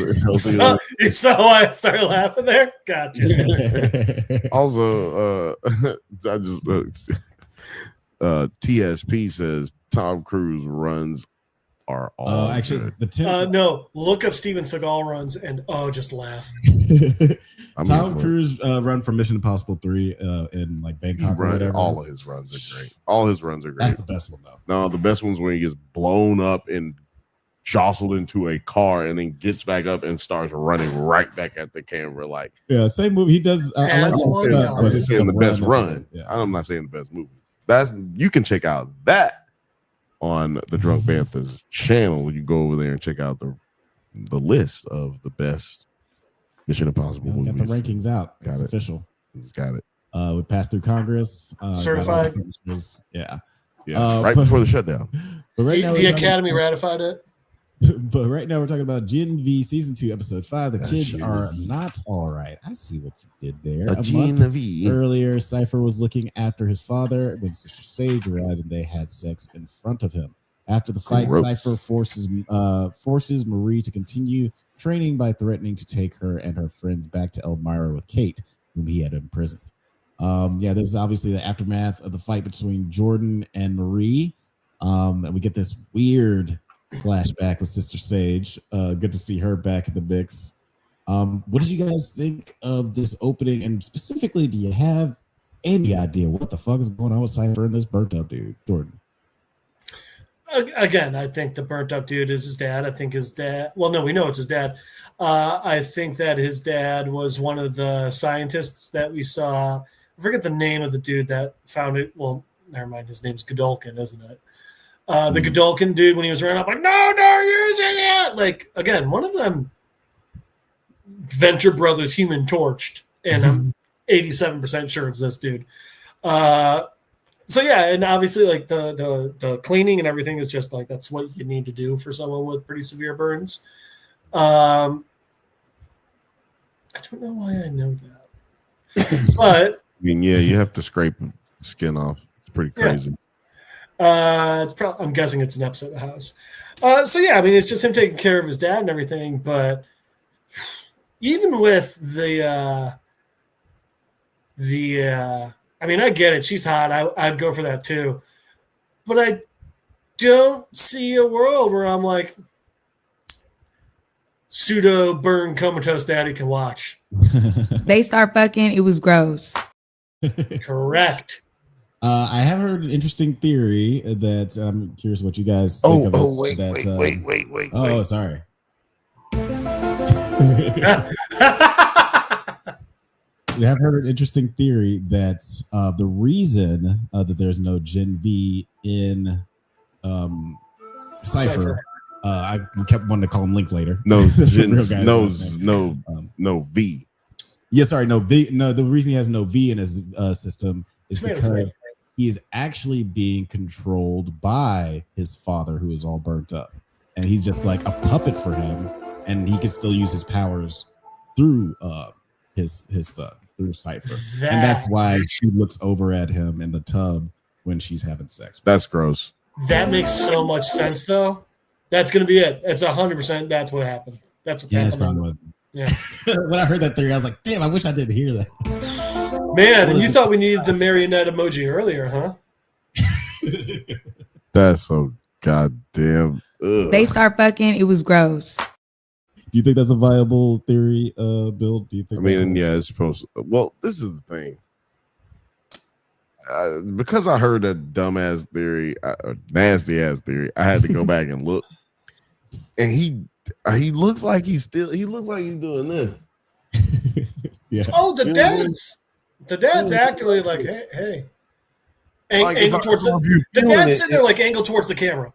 Is that why I started laughing there? Gotcha. Also, I just TSP says Tom Cruise runs are all actually good. No, look up Steven Seagal runs and just laugh. Tom Cruise run for Mission Impossible 3 in like Bangkok or whatever. All of his runs are great. All his runs are great. That's the best one though. No, the best one's when he gets blown up and jostled into a car and then gets back up and starts running right back at the camera. Like, yeah, same movie. He does. I'm just saying the best run. Yeah. I'm not saying the best movie. You can check out that on the Drunk Banthas channel. You go over there and check out the list of the best Mission Impossible movies. Got the rankings out. It's official. He's got it. We passed through Congress. Certified. Yeah. Right before the shutdown. But right now, the Academy ratified it. But right now we're talking about Gen V Season 2, Episode 5. The kids are not all right. I see what you did there. A month earlier, Cypher was looking after his father when Sister Sage arrived and they had sex in front of him. After the fight, Gross. Cypher forces Marie to continue training by threatening to take her and her friends back to Elmira with Kate, whom he had imprisoned. This is obviously the aftermath of the fight between Jordan and Marie. And we get this weird flashback with Sister Sage. Good to see her back in the mix. What did you guys think of this opening? And specifically, do you have any idea what the fuck is going on with Cypher and this burnt up dude, Jordan? Again, I think the burnt up dude is his dad. I think his dad, well, no, we know it's his dad. I think that his dad was one of the scientists that we saw. I forget the name of the dude that found it. Well, never mind. His name's Godolkin, isn't it? The Godolkin dude, when he was running up, like, no, don't using it. Like, again, one of them Venture Brothers Human Torched, and I'm 87% sure it's this dude. So yeah, and obviously like the cleaning and everything is just like that's what you need to do for someone with pretty severe burns. I don't know why I know that, but I mean, yeah, you have to scrape the skin off. It's pretty crazy. It's probably, I'm guessing it's an episode of the house. So yeah, I mean, it's just him taking care of his dad and everything. But even with the I mean, I get it. She's hot. I'd go for that too. But I don't see a world where I'm like, pseudo burn comatose daddy can watch. They start fucking. It was gross. Correct. I have heard an interesting theory that I'm curious what you guys think of it. Wait. Oh, sorry. We have heard an interesting theory that the reason that there's no Gen V in Cypher, I kept wanting to call him Linklater. No, no V. Yeah, sorry, no V. No, the reason he has no V in his system is because he is actually being controlled by his father, who is all burnt up, and he's just like a puppet for him, and he can still use his powers through his son, through Cypher, and that's why she looks over at him in the tub when she's having sex. That's gross. That makes so much sense, though. That's going to be it. It's 100%. That's what happened. That's what happened. Yeah. When I heard that theory, I was like, damn, I wish I didn't hear that. Man, and you thought we needed the marionette emoji earlier, huh? That's so goddamn. Ugh. They start fucking. It was gross. Do you think that's a viable theory, Bill? Do you think? I mean, yeah, it's supposed to. Well, this is the thing. Because I heard that dumbass theory, nasty ass theory, I had to go back and look. And he looks like he's doing this. Yeah. Oh, the dad's actually like, hey. Angle towards the dad's sitting there like angled towards the camera.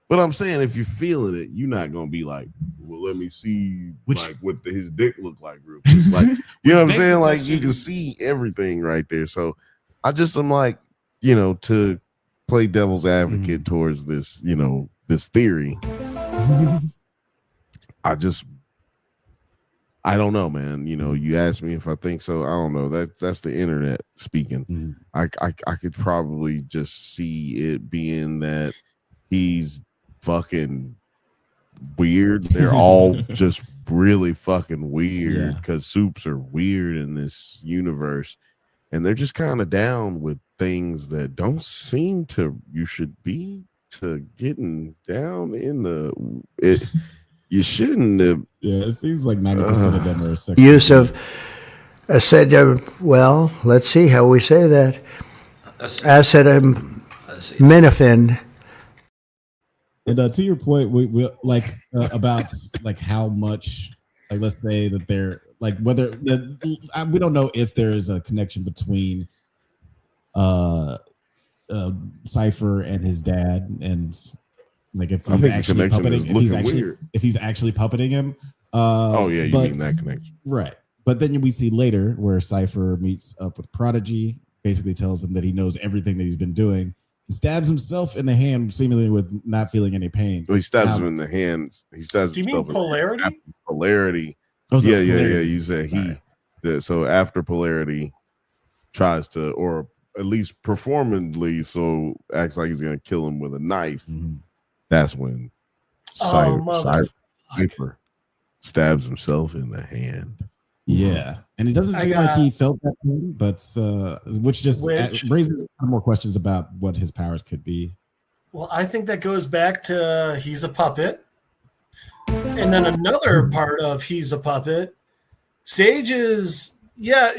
But I'm saying if you're feeling it, you're not gonna be like, well, let me see what his dick look like real quick. Like, you know what I'm saying? Like you can see everything right there. So I'm like, to play devil's advocate towards this, this theory. I don't know, man. You asked me if I think so. I don't know. That's the internet speaking. I could probably just see it being that he's fucking weird. They're all just really fucking weird because soups are weird in this universe, and they're just kind of down with things that don't seem to. You should be to getting down in it. You shouldn't have. Yeah, it seems like 90% of them are sexual. Use of well, let's see how we say that. Acetaminophen. And to your point, we like about like how much, like let's say that they're like whether we don't know if there's a connection between Cypher and his dad, and like if he's actually puppeting, if he's actually puppeting him. You mean that connection, right? But then we see later where Cypher meets up with Prodigy, basically tells him that he knows everything that he's been doing. He stabs himself in the hand, seemingly with not feeling any pain. Well, he stabs him in the hands. He stabs. Do you mean polarity? Polarity. Oh, yeah. You said so after polarity tries to, or at least performantly, so acts like he's gonna kill him with a knife. That's when Cypher stabs himself in the hand. Yeah, and it doesn't seem like he felt that pain, but which just raises more questions about what his powers could be. Well, I think that goes back to he's a puppet. And then another part of he's a puppet. Sage is,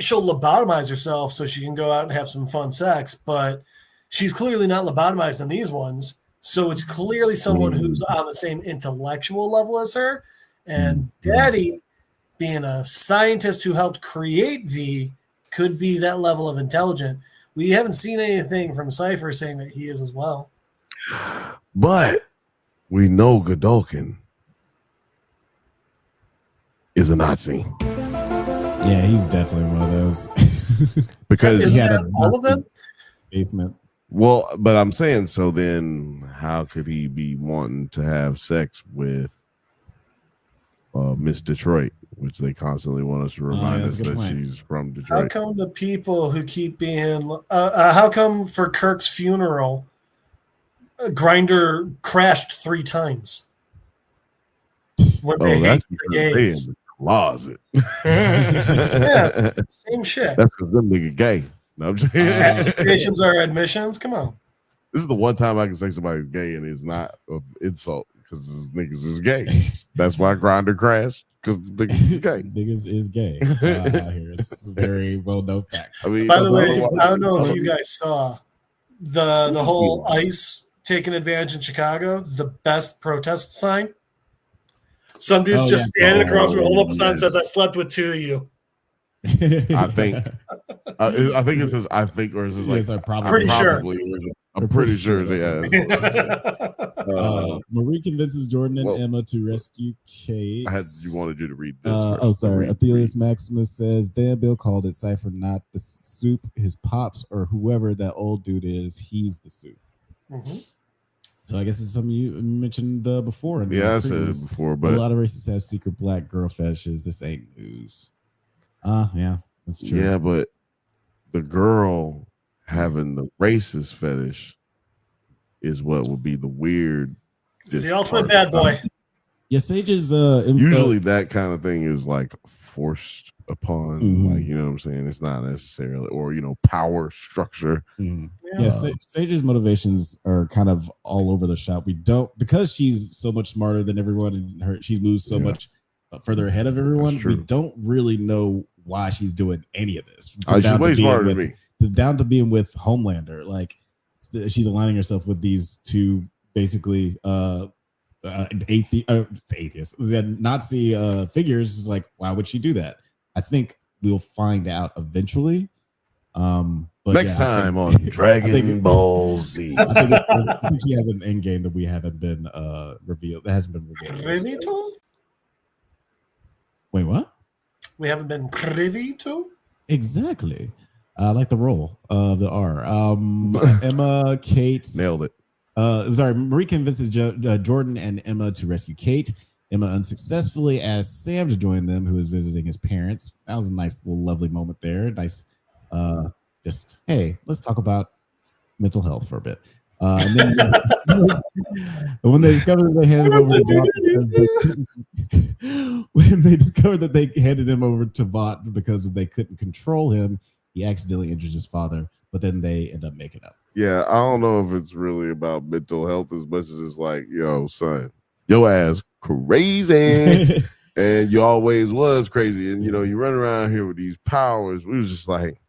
she'll lobotomize herself so she can go out and have some fun sex, but she's clearly not lobotomized in these ones. So it's clearly someone who's on the same intellectual level as her. And Daddy, being a scientist who helped create V, could be that level of intelligent. We haven't seen anything from Cypher saying that he is as well. But we know Godolkin is a Nazi. Yeah, he's definitely one of those. Because he had all of them? Basement. Well, but I'm saying, so then how could he be wanting to have sex with Miss Detroit, which they constantly want us to remind us that she's from Detroit? How come the people who keep being how come for Kirk's funeral Grinder crashed 3 times? When they that's hate because the gays. they in the closet. Yes, same shit. That's because them nigga gay. No, I'm just Admissions are admissions. Come on. This is the one time I can say somebody's gay and it's not an insult because niggas is gay. That's why Grinder crashed, because niggas is gay. Niggas is gay. Here it's very well known fact. I mean, by the way, I don't know if you guys saw the whole ICE taking advantage in Chicago. The best protest sign. Some dude's just standing across the hold up a sign that says, "I slept with 2 of you." I think it says "I think," or is this like probably? I'm pretty sure. Yeah. Marie convinces Jordan and Emma to rescue Kate. You wanted you to read this. Sorry. Athelius Maximus says, "Dan Bill called it Cypher, not the soup. His pops or whoever that old dude is, he's the soup." Mm-hmm. So I guess it's something you mentioned before. I said it before, but a lot of racists have secret black girl fetishes. This ain't news. Yeah, that's true. Yeah, but the girl having the racist fetish is what would be the weird. It's the ultimate bad boy. Yeah, Sage is usually that kind of thing is like forced upon, like, you know what I'm saying? It's not necessarily, or power structure. Yeah, Sage's motivations are kind of all over the shop. We don't, because she's so much smarter than everyone and she moves so much further ahead of everyone. We don't really know why she's doing any of this. She's way smarter than me. Down to being with Homelander, like she's aligning herself with these two basically atheists, Nazi figures. Is like, why would she do that? I think we'll find out eventually. But next time on Dragon Ball Z, I think she has an end game that we haven't been revealed. That hasn't been revealed. Privy to? Wait, what? We haven't been privy to? Exactly. I like the roll of the R. Emma, Kate. Nailed it. Sorry, Marie convinces Jordan and Emma to rescue Kate. Emma unsuccessfully asks Sam to join them, who is visiting his parents. That was a nice little lovely moment there. Nice, just, hey, let's talk about mental health for a bit. And then when they discovered that they handed him over to Vought because they couldn't control him, he accidentally injures his father, but then they end up making up. Yeah, I don't know if it's really about mental health as much as it's like, yo, son, your ass crazy. And you always was crazy. And, you run around here with these powers. We was just like,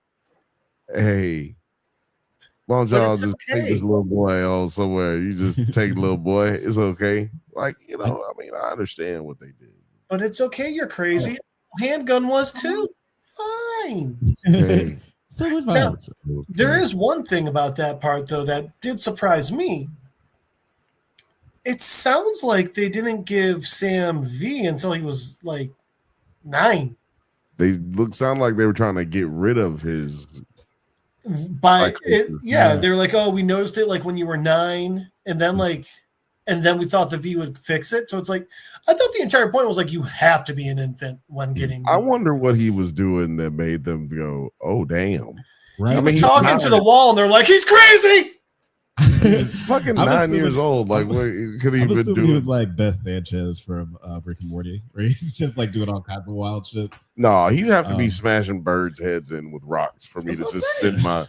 hey, why don't y'all just take this little boy on somewhere? You just take little boy. It's okay. Like, I understand what they did. But it's okay. You're crazy. Handgun was too. Fine. Okay. Now, there is one thing about that part, though, that did surprise me. It sounds like they didn't give Sam V until he was like 9. They sound like they were trying to get rid of his. They're like, oh, we noticed it like when you were 9, and then we thought the V would fix it. So it's like, I thought the entire point was like, you have to be an infant when getting. I wonder what he was doing that made them go, oh, damn. Right. He was talking to the wall and they're like, he's crazy. He's fucking 9 years old. Like, what could he I'm been assuming doing? he was like Beth Sanchez from Rick and Morty, where he's just like doing all kinds of wild shit. No, he'd have to be smashing birds' heads in with rocks for me to just send my.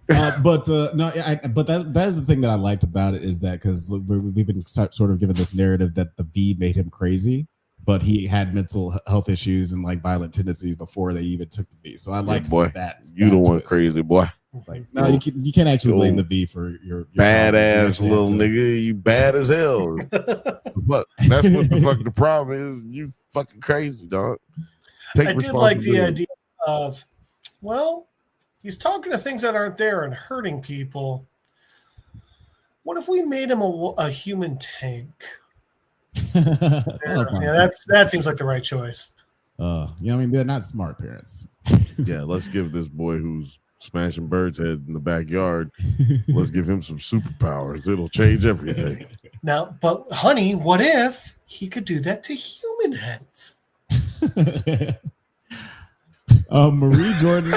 But that is the thing that I liked about it, is that because we've been sort of given this narrative that the V made him crazy, but he had mental health issues and like violent tendencies before they even took the V. So I like that. You the one crazy boy. Like, no, you can't actually blame the V for your badass little nigga. You bad as hell. But that's what the fuck the problem is. You fucking crazy, dog. I did like the idea of, well, he's talking to things that aren't there and hurting people. What if we made him a human tank? That seems like the right choice. I mean, they're not smart parents. Yeah, let's give this boy who's smashing birds' heads in the backyard, let's give him some superpowers. It'll change everything. Now, but honey, what if he could do that to human heads? Marie Jordan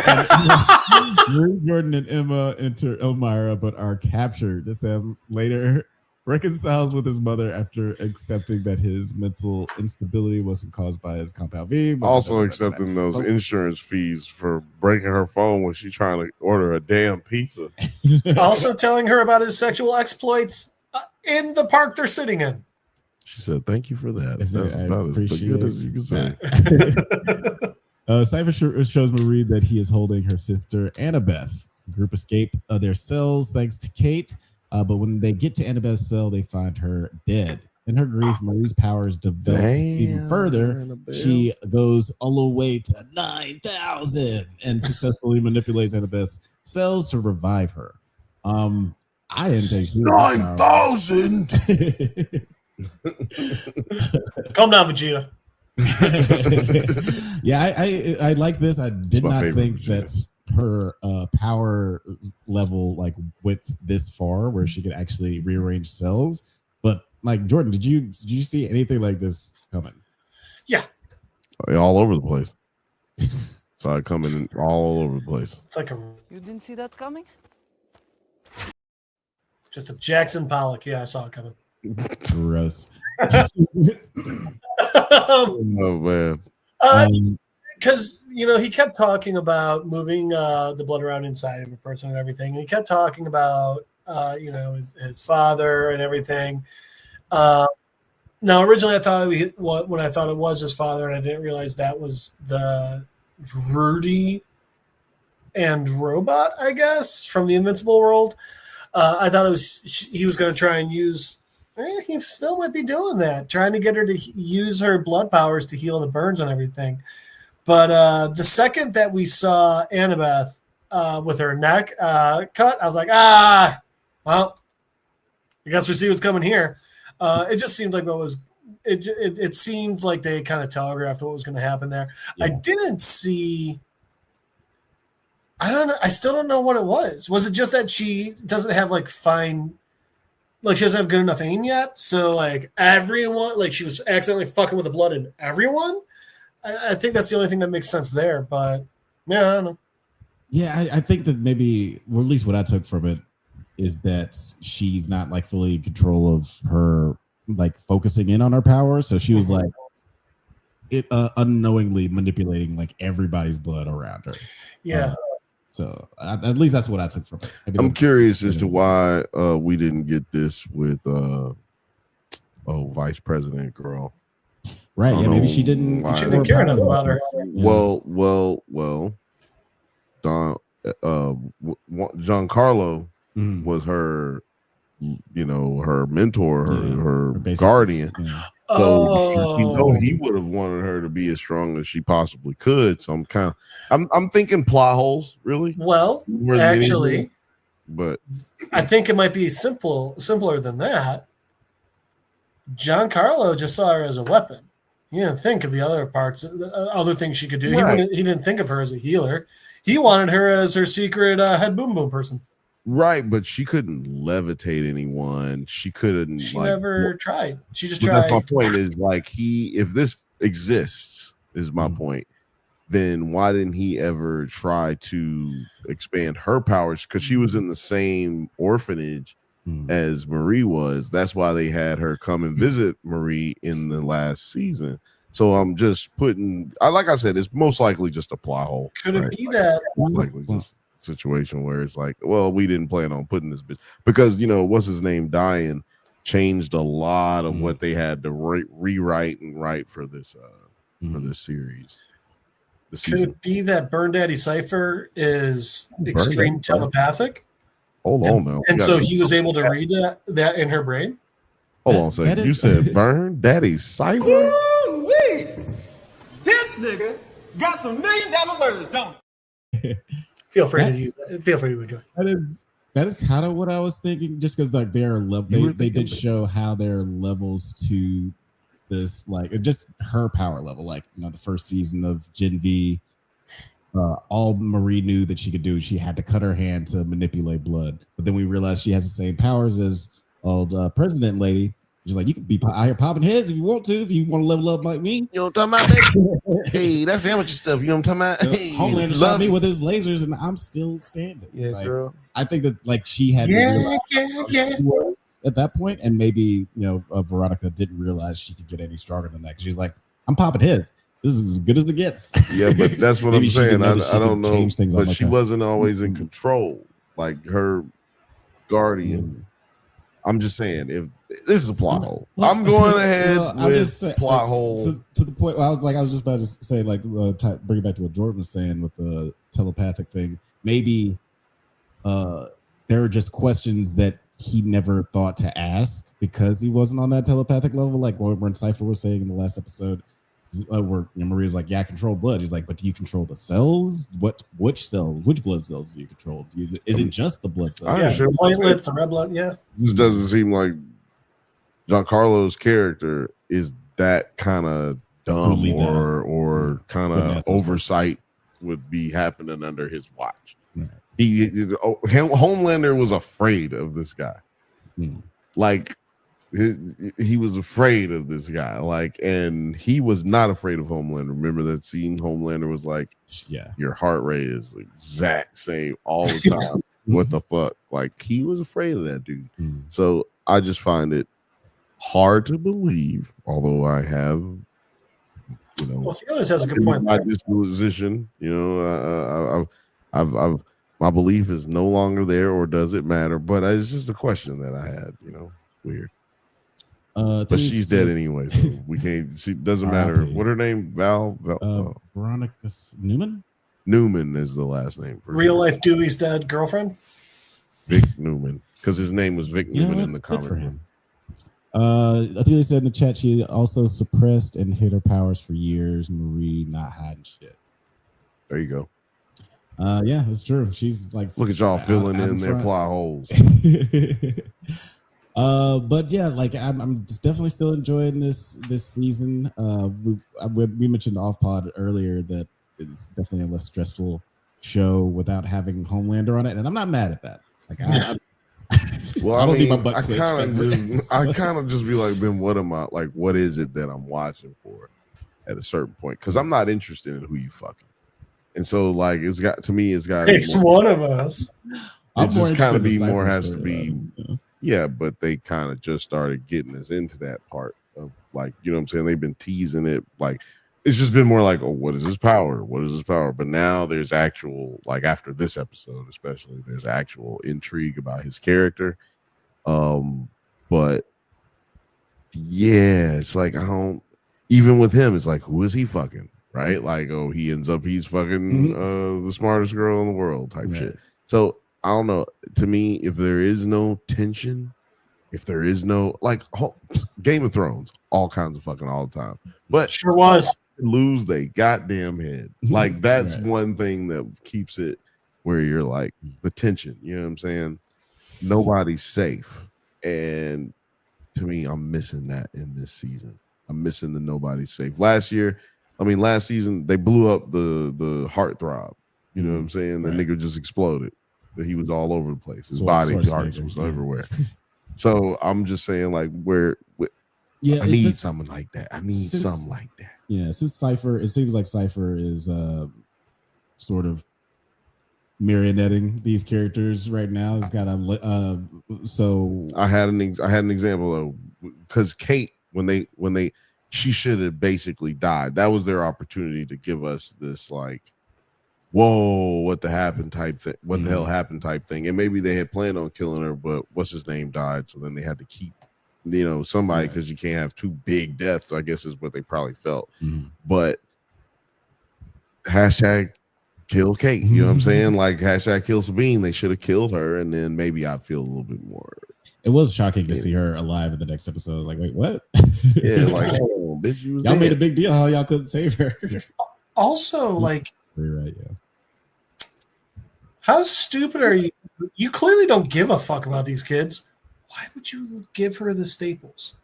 and Emma enter Elmira, but are captured. Sam later reconciles with his mother after accepting that his mental instability wasn't caused by his compound V. Also accepting those insurance fees for breaking her phone when she's trying to order a damn pizza. Also telling her about his sexual exploits in the park they're sitting in. She said, "Thank you for that." That's about as good as you can say. Cypher shows Marie that he is holding her sister Annabeth. The group escape their cells thanks to Kate, but when they get to Annabeth's cell, they find her dead. In her grief, Marie's powers develop even further. Annabelle. She goes all the way to 9,000 and successfully manipulates Annabeth's cells to revive her. I didn't think 9,000. Calm down, Vegeta. Yeah, I like this. I did not think that her power level like went this far where she could actually rearrange cells. But like, Jordan, did you see anything like this coming? Yeah, all over the place. Saw it coming in all over the place. It's like you didn't see that coming? Just a Jackson Pollock. Yeah, I saw it coming. Gross. Oh man. Because he kept talking about moving the blood around inside of a person and everything. And he kept talking about his father and everything. Now originally I thought when I thought it was his father, and I didn't realize that was the Rudy and Robot, I guess, from the Invincible world. I thought he was going to try and use. He still might be doing that, trying to get her to use her blood powers to heal the burns and everything. But the second that we saw Annabeth with her neck cut, I was like, well, I guess we see what's coming here. It just seemed like it seemed like they kind of telegraphed what was going to happen there. Yeah. I didn't see. I don't know. I still don't know what it was. Was it just that she doesn't have she doesn't have good enough aim yet? So like everyone, like she was accidentally fucking with the blood in everyone. I think that's the only thing that makes sense there. But yeah, I don't know. Yeah, I think that maybe, or at least what I took from it, is that she's not like fully in control of her, like focusing in on her power. So she was like unknowingly manipulating like everybody's blood around her. Yeah. So at least that's what I took from it. I'm curious as to why we didn't get this with vice president girl. Right. Yeah, maybe she didn't care enough about her. Yeah. Well. Giancarlo was her, her mentor, her guardian. Yeah. So he would have wanted her to be as strong as she possibly could. So I'm thinking plot holes, really. Well, actually, but I think it might be simpler than that. Giancarlo just saw her as a weapon. He didn't think of the other parts, other things she could do. Right. He didn't think of her as a healer. He wanted her as her secret head boom boom person. Right, but she couldn't levitate anyone. She couldn't. She never tried. She just tried. That's my point. Is like if this exists, is my point. then why didn't he ever try to expand her powers? Because she was in the same orphanage as Marie was. That's why they had her come and visit Marie in the last season. So I'm just putting, like I said, it's most likely just a plot hole. Could it be that? Likely just a situation where it's like, well, we didn't plan on putting this bitch because, you know, what's his name dying changed a lot of what they had to rewrite and write for this series. Could it be that Burn Daddy Cypher is extreme telepathic? Hold on now. And so he was able to read that in her brain? Hold on a second. You said Burn Daddy Cypher? Woo-wee! This nigga got some $1 million words, don't he? Feel free to use that. Feel free to enjoy. That is kind of what I was thinking, just because like there are levels. They did show how there are levels to this, like just her power level. Like, you know, the first season of Gen V, all Marie knew that she could do, she had to cut her hand to manipulate blood. But then we realized she has the same powers as old president lady. She's like, you could be out here popping heads if you want to, if you want to level up like me. You know what I'm talking about, baby? Hey, that's amateur stuff. You know what I'm talking about? Hey, Homelander shot me with his lasers, and I'm still standing. Yeah, like, girl. I think that like she had at that point, and maybe, you know, Veronica didn't realize she could get any stronger than that. Because she's like, I'm popping heads. This is as good as it gets. Yeah, but that's what I'm saying. I don't know, but like she wasn't always in control. Like her guardian. I'm just saying, if this is a plot hole, I'm going ahead with plot hole to the point. I was just about to say, like, bring it back to what Jordan was saying with the telepathic thing. Maybe there are just questions that he never thought to ask because he wasn't on that telepathic level. Like when Cypher was saying in the last episode, where Maria's like, "Yeah, I control blood." He's like, "But do you control the cells? Which cells? Which blood cells do you control? Is it just the blood cells?" Yeah, the platelets, the red blood. Yeah. This doesn't seem like Giancarlo's character is that kind of dumb or kind of oversight would be happening under his watch. Right. Homelander was afraid of this guy. Like he was afraid of this guy, like, and he was not afraid of Homelander. Remember that scene? Homelander was like, "Yeah, your heart rate is the exact same all the time." What the fuck? Like, he was afraid of that dude. So I just find it hard to believe, although I have, you know, well, Steelers has a good point. My disposition, you know, I've my belief is no longer there, or does it matter? But it's just a question that I had. You know, weird. But she's dead anyway, so we can't. She doesn't matter. What her name? Veronica Newman. Newman is the last name for real life Dewey's dead girlfriend. Vic Newman, because his name was Vic Newman in the comic book. I think they said in the chat she also suppressed and hid her powers for years. Marie not hiding shit. There you go. Yeah, it's true. She's like, look at y'all filling in their plot holes. But yeah, like I'm definitely still enjoying this season. We mentioned off pod earlier that it's definitely a less stressful show without having Homelander on it, and I'm not mad at that. Like, well, I don't need my butt I kind of just be like, then what am I like? What is it that I'm watching for at a certain point? Because I'm not interested in who you fucking. And so, like, it's got It's one of us. It just kind of be more has to be. Yeah, but they kind of just started getting us into that part of, like, you know what I'm saying? They've been teasing it. Like, it's just been more like, oh, what is his power? What is his power? But now there's actual, like, after this episode, especially, there's actual intrigue about his character. But yeah, it's like, even with him, it's like, who is he fucking? Right? Like, oh, he's fucking the smartest girl in the world type shit. So I don't know. To me, if there is no tension, if there is no, like, Game of Thrones, all kinds of fucking all the time. But sure was lose they goddamn head. Like, that's one thing that keeps it where you're like, the tension. You know what I'm saying? Nobody's safe. And to me, I'm missing that in this season. I'm missing the nobody's safe. Last season, they blew up the heartthrob. You know what I'm saying? The nigga just exploded. That he was all over the place. His body parts was everywhere. So I'm just saying, like, Yeah, I need something like that. Yeah, since Cypher, it seems like Cypher is sort of marionetting these characters right now. It's got a so I had an example though, because Kate, when she should have basically died. That was their opportunity to give us this like, whoa, what the happened type thing, what the hell happened type thing. And maybe they had planned on killing her, but what's his name died, so then they had to keep, somebody, because you can't have two big deaths, I guess is what they probably felt. But hashtag kill Kate, you know what I'm saying? Like hashtag kill Sabine. They should have killed her, and then maybe I'd feel a little bit more. It was shocking to see her alive in the next episode. Like, wait, what? Yeah, like, oh, bitch, you was y'all dead. made a big deal how y'all couldn't save her. Also, like, you're right, yeah. How stupid are you? You clearly don't give a fuck about these kids. Why would you give her the staples?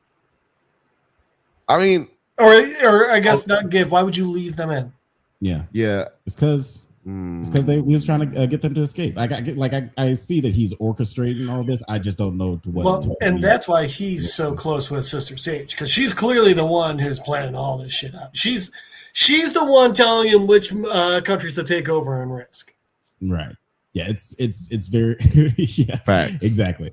I mean, or I guess not give. Why would you leave them in? Yeah. It's because he was trying to get them to escape. I see that he's orchestrating all this. I just don't know to what. Well, and that's why he's so close with Sister Sage, because she's clearly the one who's planning all this shit out. She's the one telling him which countries to take over and risk. Right. Yeah. It's very yeah. Facts. Exactly.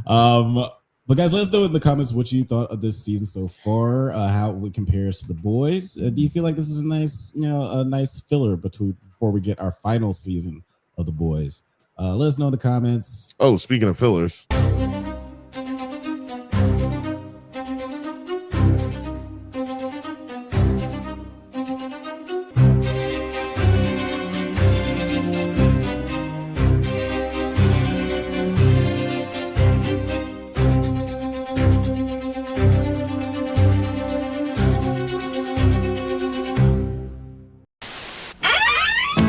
But guys, let us know in the comments what you thought of this season so far, how it compares to The Boys. Do you feel like this is a nice filler before we get our final season of The Boys? Let us know in the comments. Oh, speaking of fillers.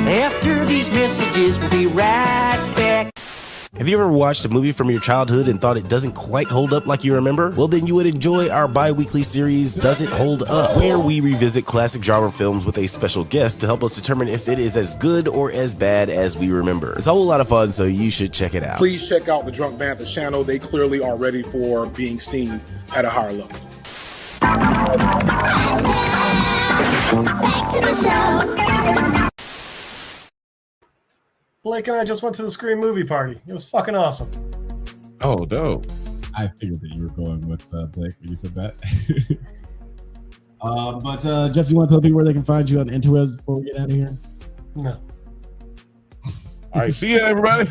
After these messages, we'll be right back. Have you ever watched a movie from your childhood and thought it doesn't quite hold up like you remember? Well, then you would enjoy our bi-weekly series, Does It Hold Up?, where we revisit classic genre films with a special guest to help us determine if it is as good or as bad as we remember. It's a whole lot of fun, so you should check it out. Please check out the Drunk Bantha channel. They clearly are ready for being seen at a higher level. Back to the show. Blake and I just went to the Scream movie party. It was fucking awesome. Oh, dope. I figured that you were going with Blake when you said that. But Jeff, you want to tell people where they can find you on the interwebs before we get out of here? No. All right, see you, everybody.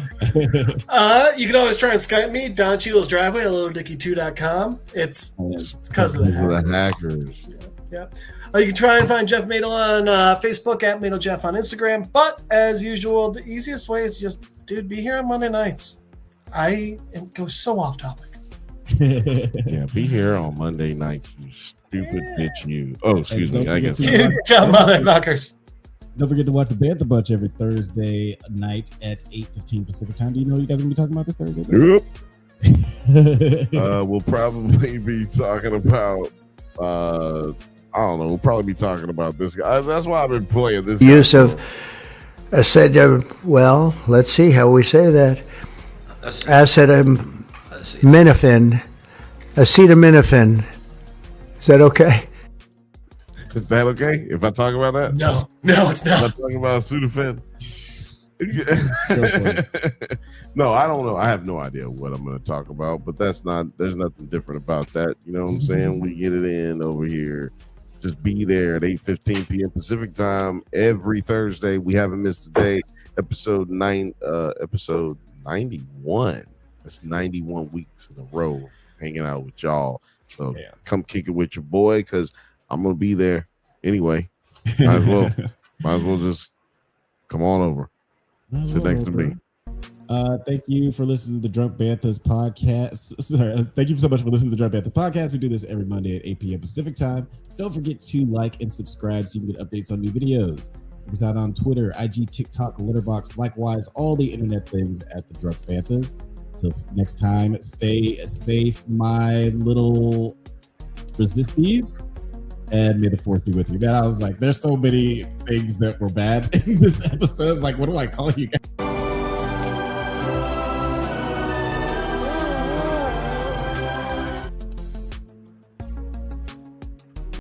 You can always try and Skype me, Don Cheadle's Driveway, LittleDicky2.com. It's because of the hackers. Yeah. You can try and find Jeff Madel on Facebook, at MadelJeff on Instagram. But as usual, the easiest way is just, be here on Monday nights. I go so off topic. Yeah, be here on Monday nights, you stupid bitch, you. Oh, excuse me. I guess. You dumb motherfuckers. Don't forget to watch the Bantha Bunch every Thursday night at 8:15 Pacific time. Do you know what you guys are going to be talking about this Thursday? Yep. We'll probably be talking about I don't know. We'll probably be talking about this guy. That's why I've been playing this. Use of well, let's see how we say that. Acetaminophen. Acetaminophen. Is that okay? Is that okay if I talk about that? No, it's not. I'm talking about Sudafed. No, I don't know. I have no idea what I'm going to talk about, but there's nothing different about that. You know what I'm saying? We get it in over here. Just be there at 8:15 p.m. Pacific time every Thursday. We haven't missed a day. Episode 91. That's 91 weeks in a row hanging out with y'all. So come kick it with your boy, because I'm gonna be there anyway. Might as well just come on over. Sit next to me. Thank you for listening to the Drunk Banthas podcast. Thank you so much for listening to the Drunk Banthas podcast. We do this every Monday at 8 p.m. Pacific time. Don't forget to like and subscribe so you can get updates on new videos. Check us out on Twitter, IG, TikTok, Letterboxd, likewise, all the internet things at the Drunk Banthas. Till next time, stay safe, my little resisties, and may the force be with you. Man, I was like, there's so many things that were bad in this episode. It's like, what do I call you guys?